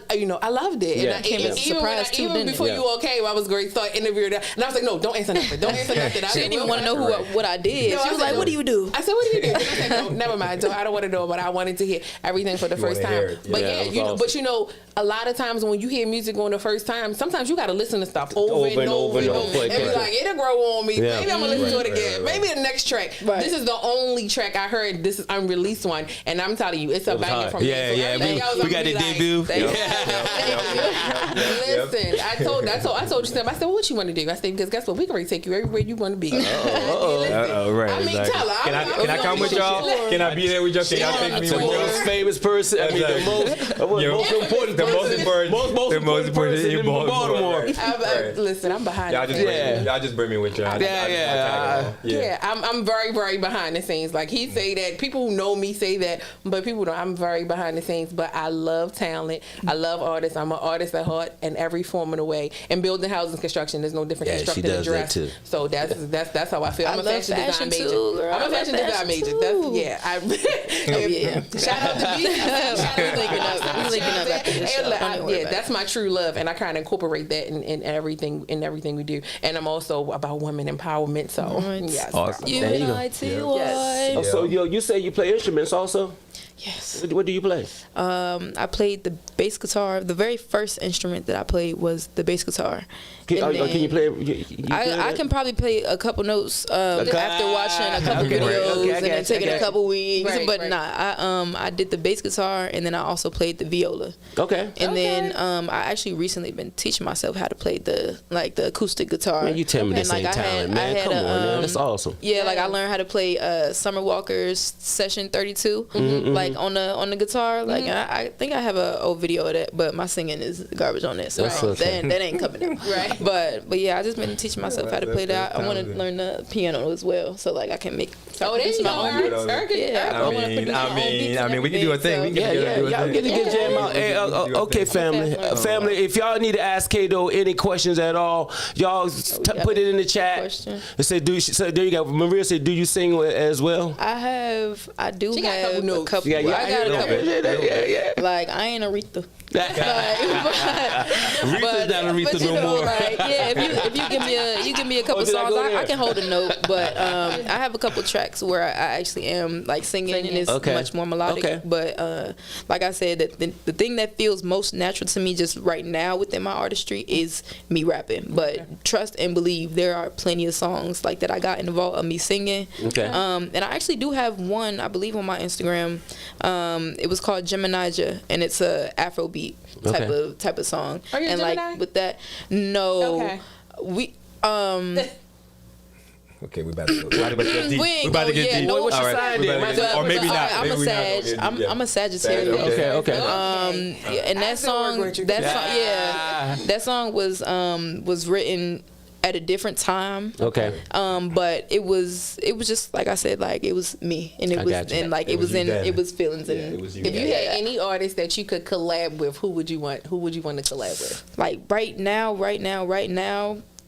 loved it. Yeah. And Came as a surprise too, even didn't it? before Yeah. you came, I was great. Start interviewing her, and I was like, no, don't answer nothing. Don't answer nothing. She didn't even want to know what I did. No, She I was said, like, "What do you do?" I said, "What do you do?" And I said, "No, never mind. So I don't want to know." But I wanted to hear everything for the first wanna hear time. it. But Yeah, yeah, that's awesome. a lot of times when you hear music on the first time, sometimes you got to listen to stuff over and over and over. and be like, "It'll grow on me." Yeah. Maybe I'm gonna listen to it again. Right. Maybe the next track. Right. This is the only track I heard. This is unreleased one, and I'm telling you, it's a banger hard. from me. Yeah, So yeah. everything else, We I'm got gonna the be like, debut. Thank you. Listen, I told you stuff. I said, "What you want to do?" I said, "Because guess what? We can really take you everywhere you want to be." Right. I mean, exactly. tell her. Can I come with y'all? Can I be there with y'all? Can y'all take me The with y'all? most famous person. I mean, Exactly. the most important The person. most important. Most important person in Baltimore. Right. Listen, I'm behind. Y'all it. just bring me with y'all. Yeah, I'm very, very behind the scenes. Like he say that, people who know me say that, but people don't. I'm very behind the scenes. But I love talent. I love artists. I'm an artist at heart in every form of the way. And building houses, construction, there's no different Yeah, she constructing does and dress. that too. So that's how I feel. I'm a love fashion design major. too, girl. I'm a I love fashion design fashion major. too. That's Yeah. Shout out to me. We linking up after this show. Don't worry about it. That's my true love, and I kind of incorporate that in everything we do. And I'm also about women empowerment. So Right. yes, Awesome. You There and you go. I, T.Y. Yes. Oh, so you say you play instruments also? Yes. What do you play? I played the bass guitar. The very first instrument that I played was the bass guitar. Can you play? I can probably play a couple notes after watching a couple videos and then taking a couple weeks. Right, but right. nah, I did the bass guitar and then I also played the viola. Okay. And then I actually recently been teaching myself how to play the acoustic guitar. Man, you tell me And, this ain't talent, man. Come on, man. That's awesome. Yeah, like I learned how to play Summer Walker's Session 32, like on the guitar. Like I think I have an old video of that, but my singing is garbage on that, so That's okay. that ain't coming out. Right. But yeah, I just been teaching myself how to play that. I want to learn the piano as well, so like I can make. Oh, there you go. Yeah. I mean, we can do a thing. We can do a Y'all thing. get a good jam out. Hey, okay, family. Family, if y'all need to ask Kato any questions at all, y'all put it in the chat. Question. And say, so there you go. Maria said, do you sing as well? I do She got a have couple notes. a couple. Yeah, I got a couple. Yeah. Like I ain't Aretha. Aretha's not Aretha you no know, more. like, yeah, if you give me a couple did I songs, go there? I can hold a note. But I have a couple tracks where I actually am like singing and it's Okay. much more melodic. Okay. But like I said, the thing that feels most natural to me just right now within my artistry is me rapping. But trust and believe, there are plenty of songs like that I got in the vault of me singing. Okay. And I actually do have one, I believe, on my Instagram. It was called Geminija, and it's a Afrobeat type of song. Are you a and Gemini? like with that, no, Okay. we Okay, we about to get deep. We ain't We about to go get yet. deep. No, what's your All right, sign we then? about to get- or maybe not. I'm Maybe a we're not gonna Sag. get I'm deep. a Sagittarius. Okay. And that song, that song was written at a different time. Okay. But it was just like I said, like it was me, and I got you. and like It it was was you in then. it was feelings Yeah, and it was you If you then. had any artist that you could collab with, who would you want? Who would you want to collab with? like right now,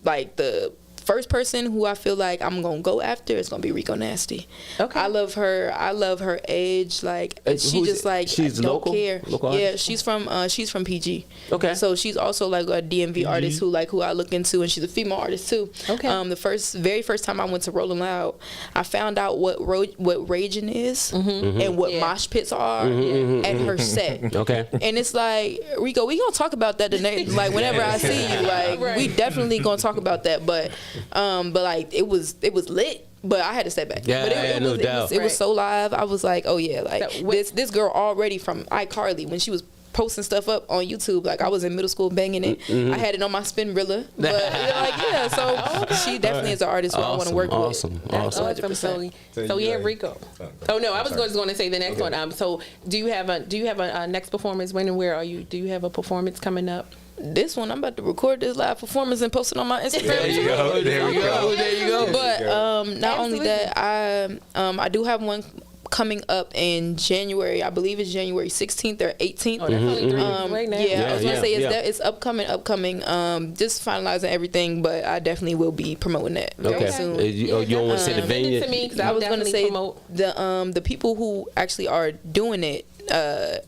like the first person who I feel like I'm gonna go after is gonna be Rico Nasty. Okay. I love her age. Like she who's- just like she's don't local? care. Local Yeah, artist? she's from PG. Okay. So she's also like a DMV artist who I look into, and she's a female artist too. Okay. The very first time I went to Rolling Loud, I found out what raging is and what mosh pits are at her set. Okay. And it's like, Rico, we gonna talk about that the next, like whenever I see you, like we definitely gonna talk about that. But like it was lit. But I had to step back. Yeah, but yeah, no doubt. It was so live. I was like, oh yeah, like So what- this girl already from iCarly when she was posting stuff up on YouTube. Like I was in middle school banging it. I had it on my Spinrilla. But so she definitely is an artist who I want to work Awesome. with. Awesome. Awesome. So So you yeah, like- Rico. Oh, Oh no, I was sorry. just going to say the next one. So do you have a next performance? When and where are you? Do you have a performance coming up? This one, I'm about to record this live performance and post it on my Instagram. There you go. There you go. There you go. But not only that, I do have one coming up in January. I believe it's January 16th or 18th. Oh, that's only 3 weeks away now. Yeah, I was gonna say it's yeah. upcoming. Just finalizing everything, but I definitely will be promoting that very Okay. soon. You don't want to say the Send it venue? to me, 'cause I I'll was gonna definitely say promote. the people who actually are doing it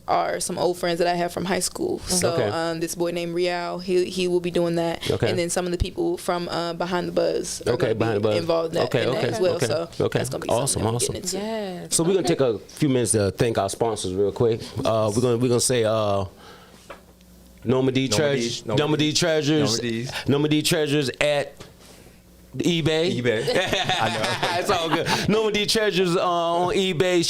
are some old friends that I have from high school. So Okay. this boy named Rial, he will be doing that. Okay. And then some of the people from Behind the Buzz are Okay, gonna Behind the be Buzz. involved in that, Okay, in that okay, as well. okay, So okay. that's gonna be Awesome, something awesome. I'm getting into. Yes. So we're gonna take a few minutes to thank our sponsors real quick. We're gonna say Normandy Treasures, Normandy Treasures, Normandy Treasures at eBay. I know. It's all good. Normandy Treasures on eBay.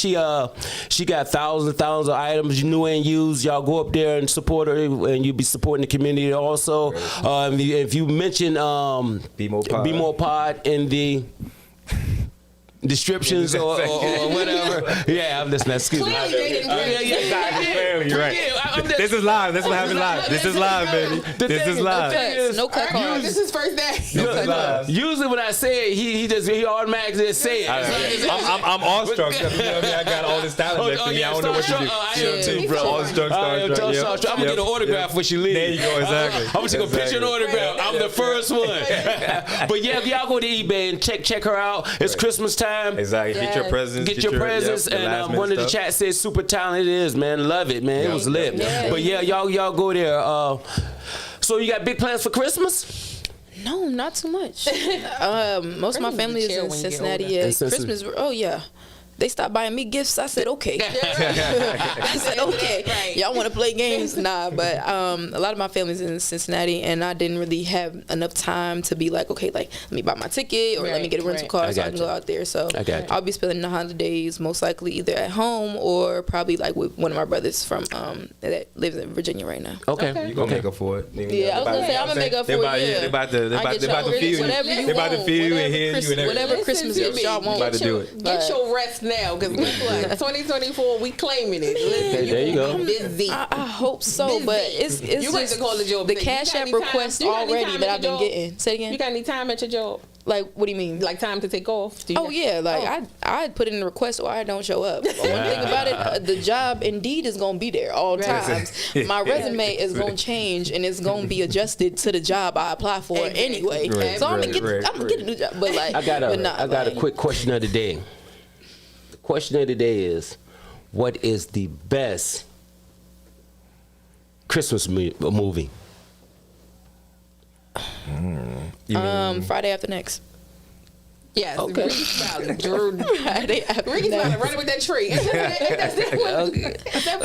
She got thousands of items, new and used. Y'all go up there and support her, and you'll be supporting the community also. If you mention Bmore Pod in the descriptions or whatever. Yeah, I'm just messing. Excuse me. Clearly they didn't get it. Clearly, you're right. This is live. This is what happened live. This is live, baby. This is live. No cut cards. This is first day. This is live. Usually when I say it, he automatically just say it. I'm awestruck. You know what I mean? I got all this talent left in me. I don't know what to do. I am too, bro. Awestruck, starstruck. I'm gonna get an autograph when she leaves. There you go. Exactly. I'm gonna take a picture and autograph. I'm the first one. But yeah, if y'all go to eBay and check her out, it's Christmas time. Exactly. Get your presents. Get your presents, and one of the chat said super talented is, man. Love it, man. It was lit. Yeah. But yeah, y'all go there. So you got big plans for Christmas? No, not too much. Most of my Christmas family is is chill in when you get Cincinnati. older. Yeah, In Cincinnati. Christmas. Oh yeah. they stopped buying me gifts. I said, okay. I said, okay. Right. Y'all want to play games? Nah, but a lot of my family's in Cincinnati, and I didn't really have enough time to be like, okay, like, let me buy my ticket or let me get a rental car so I can go out there. So I'll be spending the holidays most likely either at home or probably like with one of my brothers from that lives in Virginia right now. You gonna make up for it? Yeah, I was gonna say I'm gonna make up for it. They about to feel you. They about to feel you and hear you and whatever Christmas gifts y'all want. About to do it. Get your rest now, because guess what? 2024, we claiming it. Listen, there you go. Busy. I hope so, but it's You got to call the job. the Cash App request already that I've been getting. Say it again. You got any time at your job? Like, what do you mean? Like time to take off? I put in a request or I don't show up. One thing about it, the job indeed is gonna be there all times. My resume is gonna change and it's gonna be adjusted to the job I apply for anyway. So I'm gonna get a new job. But like, I got a quick question of the day. The question of the day is, what is the best Christmas movie? Friday After Next. Yes. Okay. Ricky's smiling. Drew. Friday After Ricky's Next. smiling running with that tree.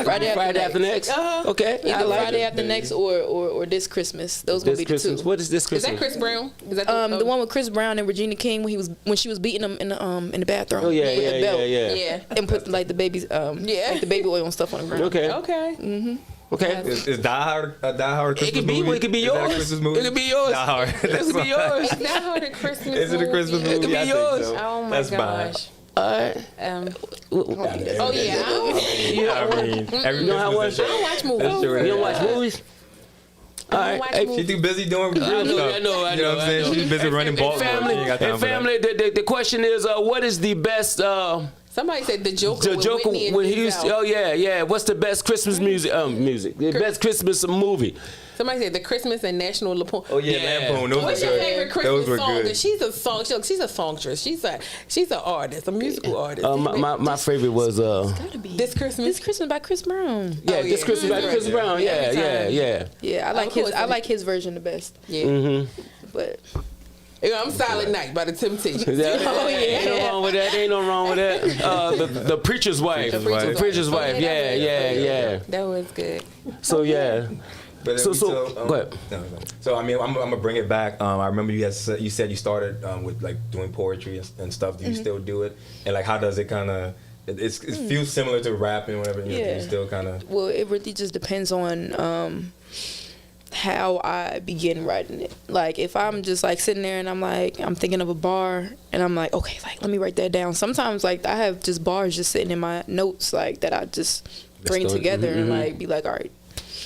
Friday After Next. Okay. Either Friday After Next or This Christmas. Those gonna be the two. What is this Is Christmas? that Chris Brown? Is that The one with Chris Brown and Regina King when she was beating him in the bathroom. Oh with the belt. Yeah. And put like the baby's like the baby oil and stuff on the ground. Okay. Okay. Okay. Is Die Hard a Die Hard Christmas It could be. movie? It could be Is that a yours. Christmas movie? It could be yours. Die Hard. It could be yours. Is that how the Christmas Is it a Christmas movie? It could be I think yours. so. Oh my That's gosh. All right. Oh yeah. I mean, You know how much? I don't watch movies. That's true. You don't watch movies? All right. watch Hey, movies. She too busy doing real I know, stuff. I know, I You know what I'm know. saying? She's busy running Baltimore. She ain't got time for that. family. The question is, what is the best? Somebody said the Joker. The Joker with Whitney and when he used. Denzel. Oh yeah. What's the best Christmas music? The best Christmas movie. Somebody said the Christmas and National Lampoon. Oh yeah, Yeah. Lampoon. Those What's were your good. favorite Those Christmas were song? good. And she's a songstress. She's an artist, a musical artist. My favorite was This Christmas. This Christmas by Chris Brown. Oh, This yeah. Christmas by Chris Brown. Every time. Yeah, I like his. I like his version the best. Yeah. But I'm Silent Night by the Temptations. Oh, yeah. Ain't no wrong with that. Ain't no wrong with that. The preacher's wife. The preacher's wife. Yeah. That was good. So yeah. But So go ahead. No. So I mean, I'm gonna bring it back. I remember you said you started with like doing poetry and stuff. Do you still do it? And like, how does it kind of? It feels similar to rap and whatever. You know, do you still kind of? well, it really just depends on how I begin writing it. Like if I'm just like sitting there and I'm thinking of a bar and I'm like, okay, like let me write that down. Sometimes like I have just bars just sitting in my notes like that I just bring together and like be like, all right,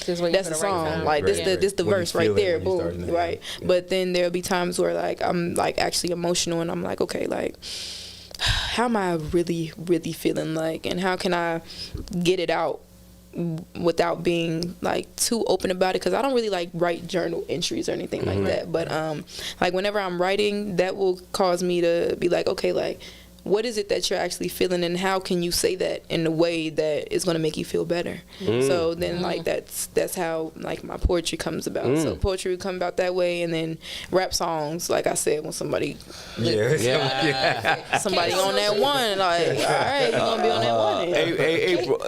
Just waiting that's for the right song. time. Like Right. this the When you verse feel right it, there. when you start Boom. it, Right. yeah. But then there'll be times where like I'm like actually emotional and I'm like, okay, like how am I really, really feeling like, and how can I get it out without being like too open about it? Because I don't really like write journal entries or anything like that. But like whenever I'm writing, that will cause me to be like, okay, like what is it that you're actually feeling, and how can you say that in a way that is going to make you feel better? So then like that's how like my poetry comes about. So poetry would come about that way, and then rap songs, like I said, when somebody somebody on that one, like all right, you're gonna be on that one. April.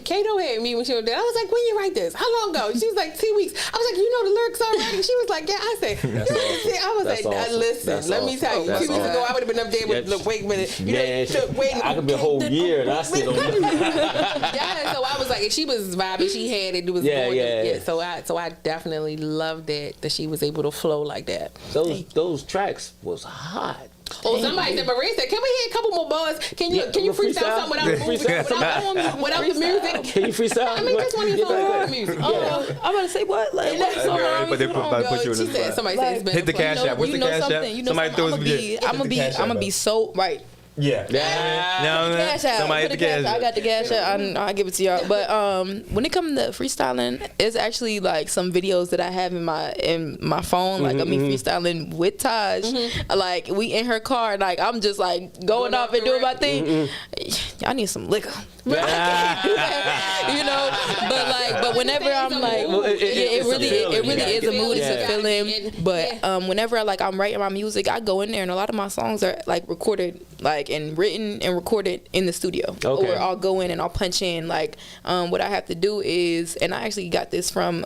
Kato had me when she was there. I was like, when you write this? How long ago? She was like 2 weeks. I was like, you know the lyrics already? She was like, yeah. I said, I was That's like, awesome. listen, That's let me tell you. awesome. 2 weeks ago, I would have been up there with, Yeah. look, wait a minute. You Man, know, wait, I could be a whole year and I still don't know. Yeah, so I was like, and she was vibing. She had it. It was Yeah, going. yeah. So I definitely loved it that she was able to flow like that. Those tracks was hot. Oh, somebody said, Maria said, can we hear a couple more bars? Can you freestyle something without the music? Can you freestyle? I mean, just one of your songs with music. I'm about to say what? Like what song are we But they on? put you in She the said, spot. somebody said it's been Hit the cash app. What's the cash app? Somebody throw us I'm gonna be so right. Yeah. Cash out. Somebody hit the cash I app. got the cash out. I'll give it to y'all. But when it comes to freestyling, it's actually like some videos that I have in my phone, like of me freestyling with Taj. Like we in her car, like I'm just like going off and doing my thing. I need some liquor. You know, but whenever I'm like, it really is a mood, it's a feeling. But whenever I'm writing my music, I go in there, and a lot of my songs are like recorded, like and written and recorded in the studio. Or I'll go in and I'll punch in. Like what I have to do is, and I actually got this from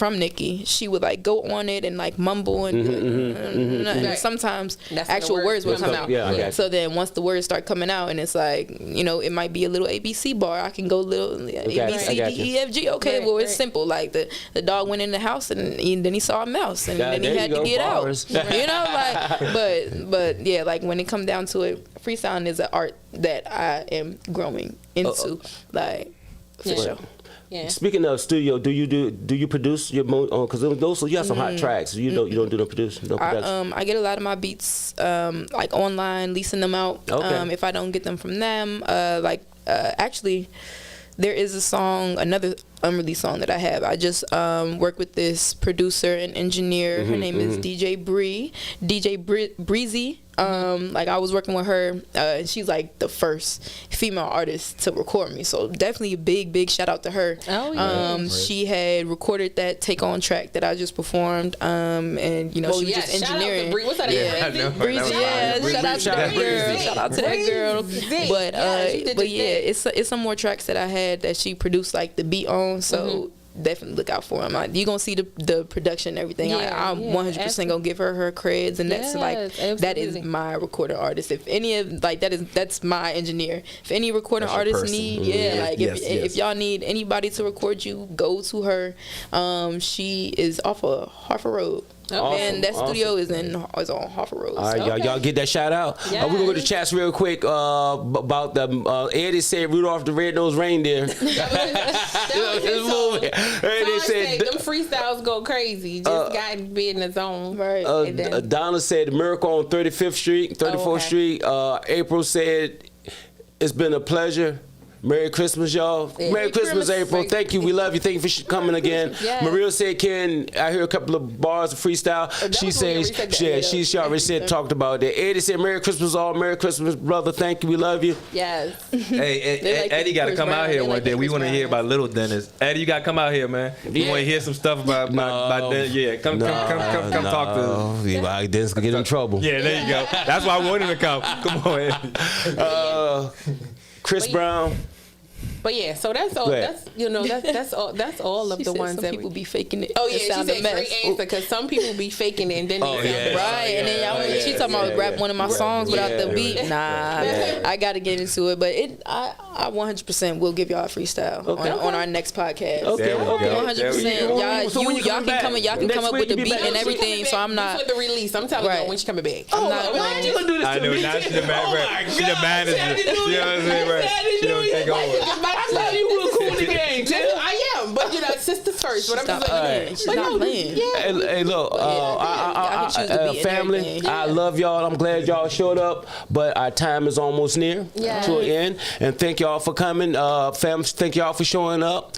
Nikki. She would like go on it and like mumble and sometimes actual words will come out. So then once the words start coming out, and it's like, you know, it might be a little ABC bar. I can go little ABCDEFG. Okay, well it's simple. Like the dog went in the house and then he saw a mouse and then he had to get out. You know, like but yeah, like when it comes down to it, freestyling is an art that I am growing into, like for sure. Yeah. Speaking of studio, do you produce your because those you have some hot tracks. You don't do no production. I get a lot of my beats like online, leasing them out. If I don't get them from them, actually, there is a song, another unreleased song that I have. I just work with this producer and engineer. Her name is DJ Breezy. Like I was working with her, and she's like the first female artist to record me. So definitely a big shout out to her. She had recorded that Take On track that I just performed, and you know she was just engineering. What's that? Breezy. Shout out to that girl. Shout out to that girl. But yeah, it's some more tracks that I had that she produced like the beat on. So definitely look out for them. You're gonna see the production and everything. I'm 100% gonna give her creds, and that's that is my recording artist. If any of that's my engineer. If any recording artists need if y'all need anybody to record you, go to her. She is off of Harford Road. And that studio is on Harford Road. All right, y'all get that shout out. We're gonna go to chats real quick about the Eddie said Rudolph the Red-Nosed Reindeer. They said them freestyles go crazy. Just got to be in the zone. Right. Donna said Miracle on 35th Street, 34th Street. April said it's been a pleasure. Merry Christmas, y'all. Merry Christmas, April. Thank you. We love you. Thank you for coming again. Maria said, Ken, I hear a couple of bars of freestyle. She says, she already said, talked about that. Eddie said, Merry Christmas, all. Merry Christmas, brother. Thank you. We love you. Yes. Hey, Eddie got to come out here one day. We want to hear about Little Dennis. Eddie, you got to come out here, man. We want to hear some stuff about Dennis. Yeah, come talk to us. Yeah, Dennis could get in trouble. Yeah, there you go. That's why I wanted to come. Come on, Eddie. Chris Brown. But yeah, so that's all. That's all of the ones that people be faking it. Oh yeah, she said great answer because some people be faking it and then they and then she talking about rap one of my songs without the beat. Nah, I gotta get into it. But I 100% will give y'all a freestyle on our next podcast. Okay, 100%. Y'all can come up with the beat and everything. So I'm not for the release. I'm telling you when she coming back. Why you gonna do this to me? I know now she the manager. You know what I'm saying? Right? She don't take over. I thought you were cool in the game, Tim. I am, but sisters first. What I'm saying. She's not playing. Hey, look, family, I love y'all. I'm glad y'all showed up, but our time is almost near to an end. And thank y'all for coming. Fam, thank y'all for showing up.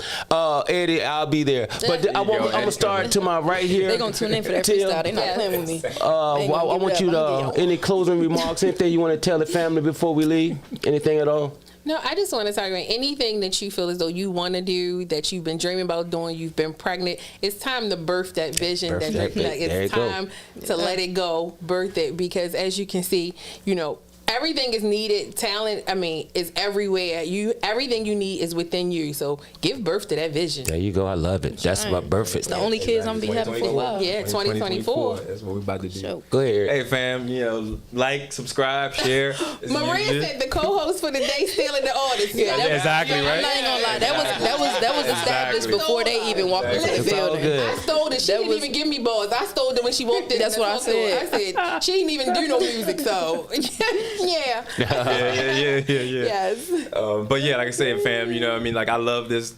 Eddie, I'll be there. But I'm gonna start to my right here. They're gonna tune in for that freestyle. They're not playing with me. I want you to any closing remarks, anything you want to tell the family before we leave? Anything at all? No, I just want to talk about anything that you feel as though you want to do, that you've been dreaming about doing, you've been pregnant. It's time to birth that vision. It's time to let it go, birth it, because as you can see, everything is needed. Talent, is everywhere. Everything you need is within you. So give birth to that vision. There you go. I love it. That's what birth is. The only kids I'm gonna be having for a while. Yeah, 2024. That's what we're about to do. Sure. Go ahead. Hey, fam, like, subscribe, share. Maria said the co-host for the day stealing the artist. Exactly, right? I'm not even gonna lie. That was established before they even walked into the building. I stole it. She didn't even give me bars. I stole it when she walked in. That's what I said. I said she didn't even do no music, so yeah. Yes. But yeah, like I said, fam, I love this.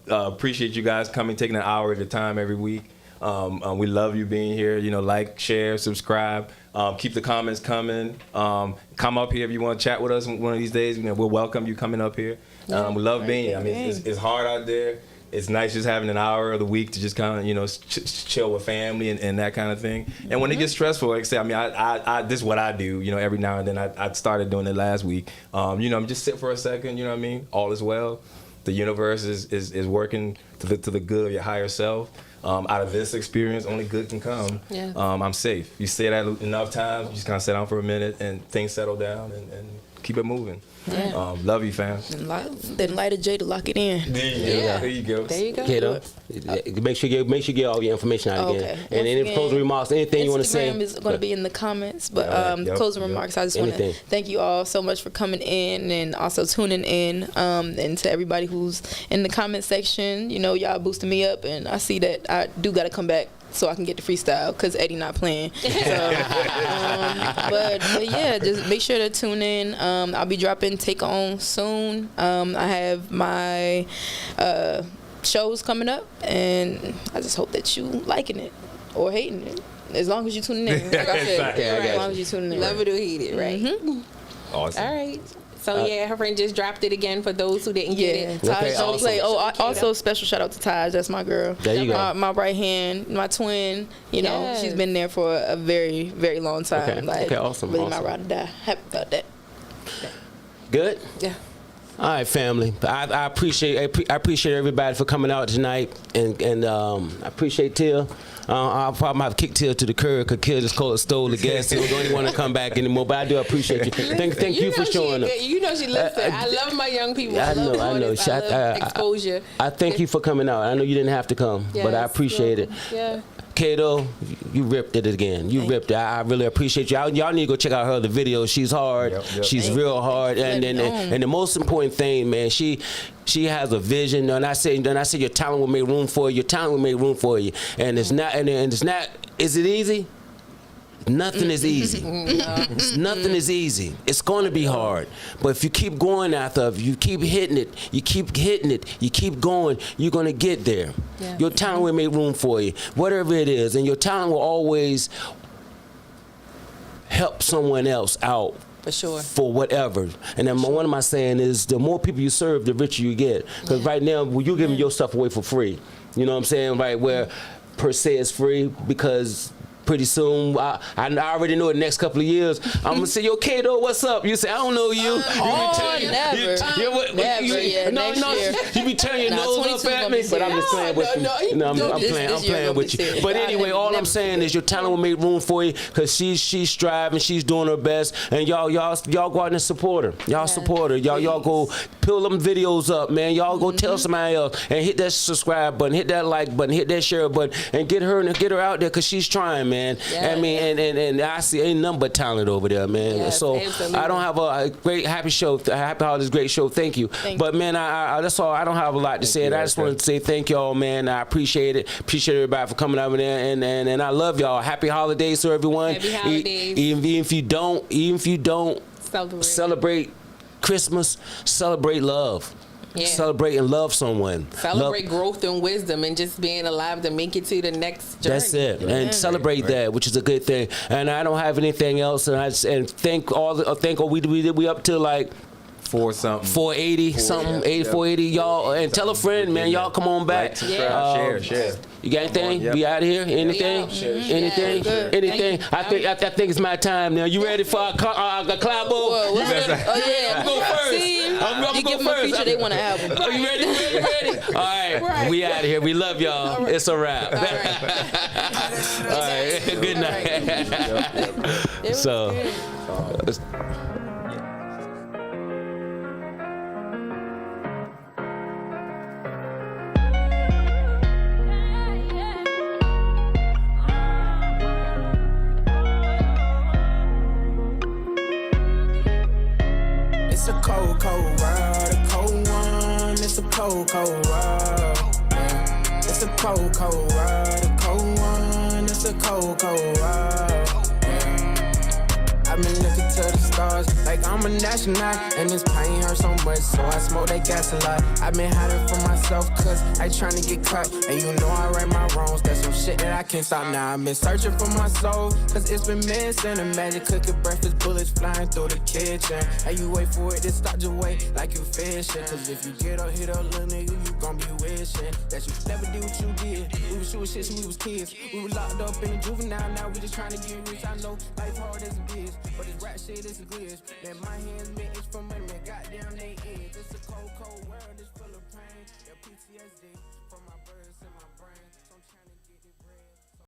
Appreciate you guys coming, taking an hour at a time every week. We love you being here. Like, share, subscribe. Keep the comments coming. Come up here if you want to chat with us one of these days. We'll welcome you coming up here. We love being here. It's hard out there. it's nice just having an hour of the week to just kind of, you know, chill with family and that kind of thing. And when it gets stressful, like I say, I mean, I this is what I do, you know, every now and then. I started doing it last week. You know, just sit for a second, you know what I mean? All is well. The universe is working to the good of your higher self. Out of this experience, only good can come. Yeah. I'm safe. You say that enough times, you just kind of sit down for a minute and things settle down and keep it moving. Yeah. Love you, fam. Then light a J to lock it in. There you go. There you go. Kato, make sure you get all your information out again. Okay. And any closing remarks, anything you want to say? Instagram is going to be in the comments, but Yep, closing yep. remarks. I just want to Anything. thank you all so much for coming in and also tuning in. And to everybody who's in the comment section, you know, y'all boosting me up, and I see that I do got to come back so I can get the freestyle because Eddie not playing. So, but yeah, just make sure to tune in. I'll be dropping Take On soon. I have my shows coming up, and I just hope that you liking it or hating it. As long as you tuning in, like I said, as long as you tuning in. Love it or hate it, right? Awesome. All right. So yeah, her friend just dropped it again for those who didn't get it. Taj Okay, don't awesome. play. Oh, also special shout out to Taj. That's my girl. There you go. My right hand, my twin. You know, Yes. she's been there for a very, very long time. Okay. Like, Okay, awesome, Really awesome. my ride or die. Happy about that. Good? Yeah. All right, family. I appreciate everybody for coming out tonight, and I appreciate Tia. I'll probably have to kick Tia to the curb because Tia just stole the gas. She don't even want to come back anymore. But I do appreciate you. Thank you for showing up. You know she listens. I love my young people. I know. I love exposure. I thank you for coming out. I know you didn't have to come, but I Yes, appreciate it. Yeah. Kato, you ripped it again. You ripped it. I really appreciate you. Y'all need to go check out her other videos. She's hard. Yep. She's real hard. And the most important thing, man, she has a vision. And I say your talent will make room for you. Your talent will make room for you. And it's not. And it's not. Is it easy? Nothing is easy. Nothing is easy. It's going to be hard. But if you keep going after it, you keep hitting it, you keep going, you're going to get there. Yeah. Your talent will make room for you, whatever it is. And your talent will always help someone else out. For sure. For whatever. And then one of my saying is the more people you serve, the richer you get. Because right now, you're giving your stuff away for free. You know what I'm saying? Right, where per se it's free because pretty soon, I already know the next couple of years, I'm gonna say, yo, Kato, what's up? You say, I don't know you. You be turning your nose up at me, but I'm just playing with you. I'm playing with you. But anyway, all I'm saying is your talent will make room for you because she's striving, she's doing her best, and y'all go out and support her. Y'all support her. Y'all go pull them videos up, man. Y'all go tell somebody else and hit that subscribe button, hit that like button, hit that share button, and get her out there because she's trying, man. I mean, and I see ain't nothing but talent over there, man. Yes, so absolutely. I don't have a great happy holidays, great show. Thank you. But man, I that's all. I don't have a lot to say. I just want to say thank y'all, man. I appreciate it. Appreciate everybody for coming over there, and I love y'all. Happy holidays to everyone. Happy holidays. Even if you don't celebrate Christmas, celebrate love. Yeah. Celebrate and love someone. Celebrate growth and wisdom and just being alive to make it to the next journey. That's it, and celebrate that, which is a good thing. And I don't have anything else. And thank all. We up to like 480 something, 480. Y'all, and tell a friend, man. Y'all come on back. Share. You got anything? We out of here? Anything? Anything? Anything? I think it's my time now. You ready for a cloud bowl? Oh yeah, I'm going first. See, I'm you going give them a first. feature, they want an album. Are you ready? All right. We out of here. We love y'all. It's a wrap. All right. Good night. So. It's a cold, cold world, a cold one. It's a cold, cold world. Yeah. It's a cold, cold world, a cold one. It's a cold, cold world. Yeah. I've been looking to the stars like I'm an astronaut, and this pain hurts so much, so I smoke that gas a lot. I've been hiding from myself, cause I tryna get caught, and you know I right my wrongs. That's some shit that I can't stop now. I've been searching for my soul, cause it's been missing. Imagine cooking breakfast, bullets flying through the kitchen. And you wait for it to stop your way like you fishing, cause if you get up, hit up, little nigga, you gon' be with shit that you never did what you did. We was shooting shit since we was kids. We were locked up in the juvenile, now we just trying to get rich. I know life hard as a bitch, but this rap shit is a glitch. Man, my hands been itch from money, man, goddamn they itch. It's a cold, cold world, it's full of pain. Yeah, PTSD from my birds in my brain.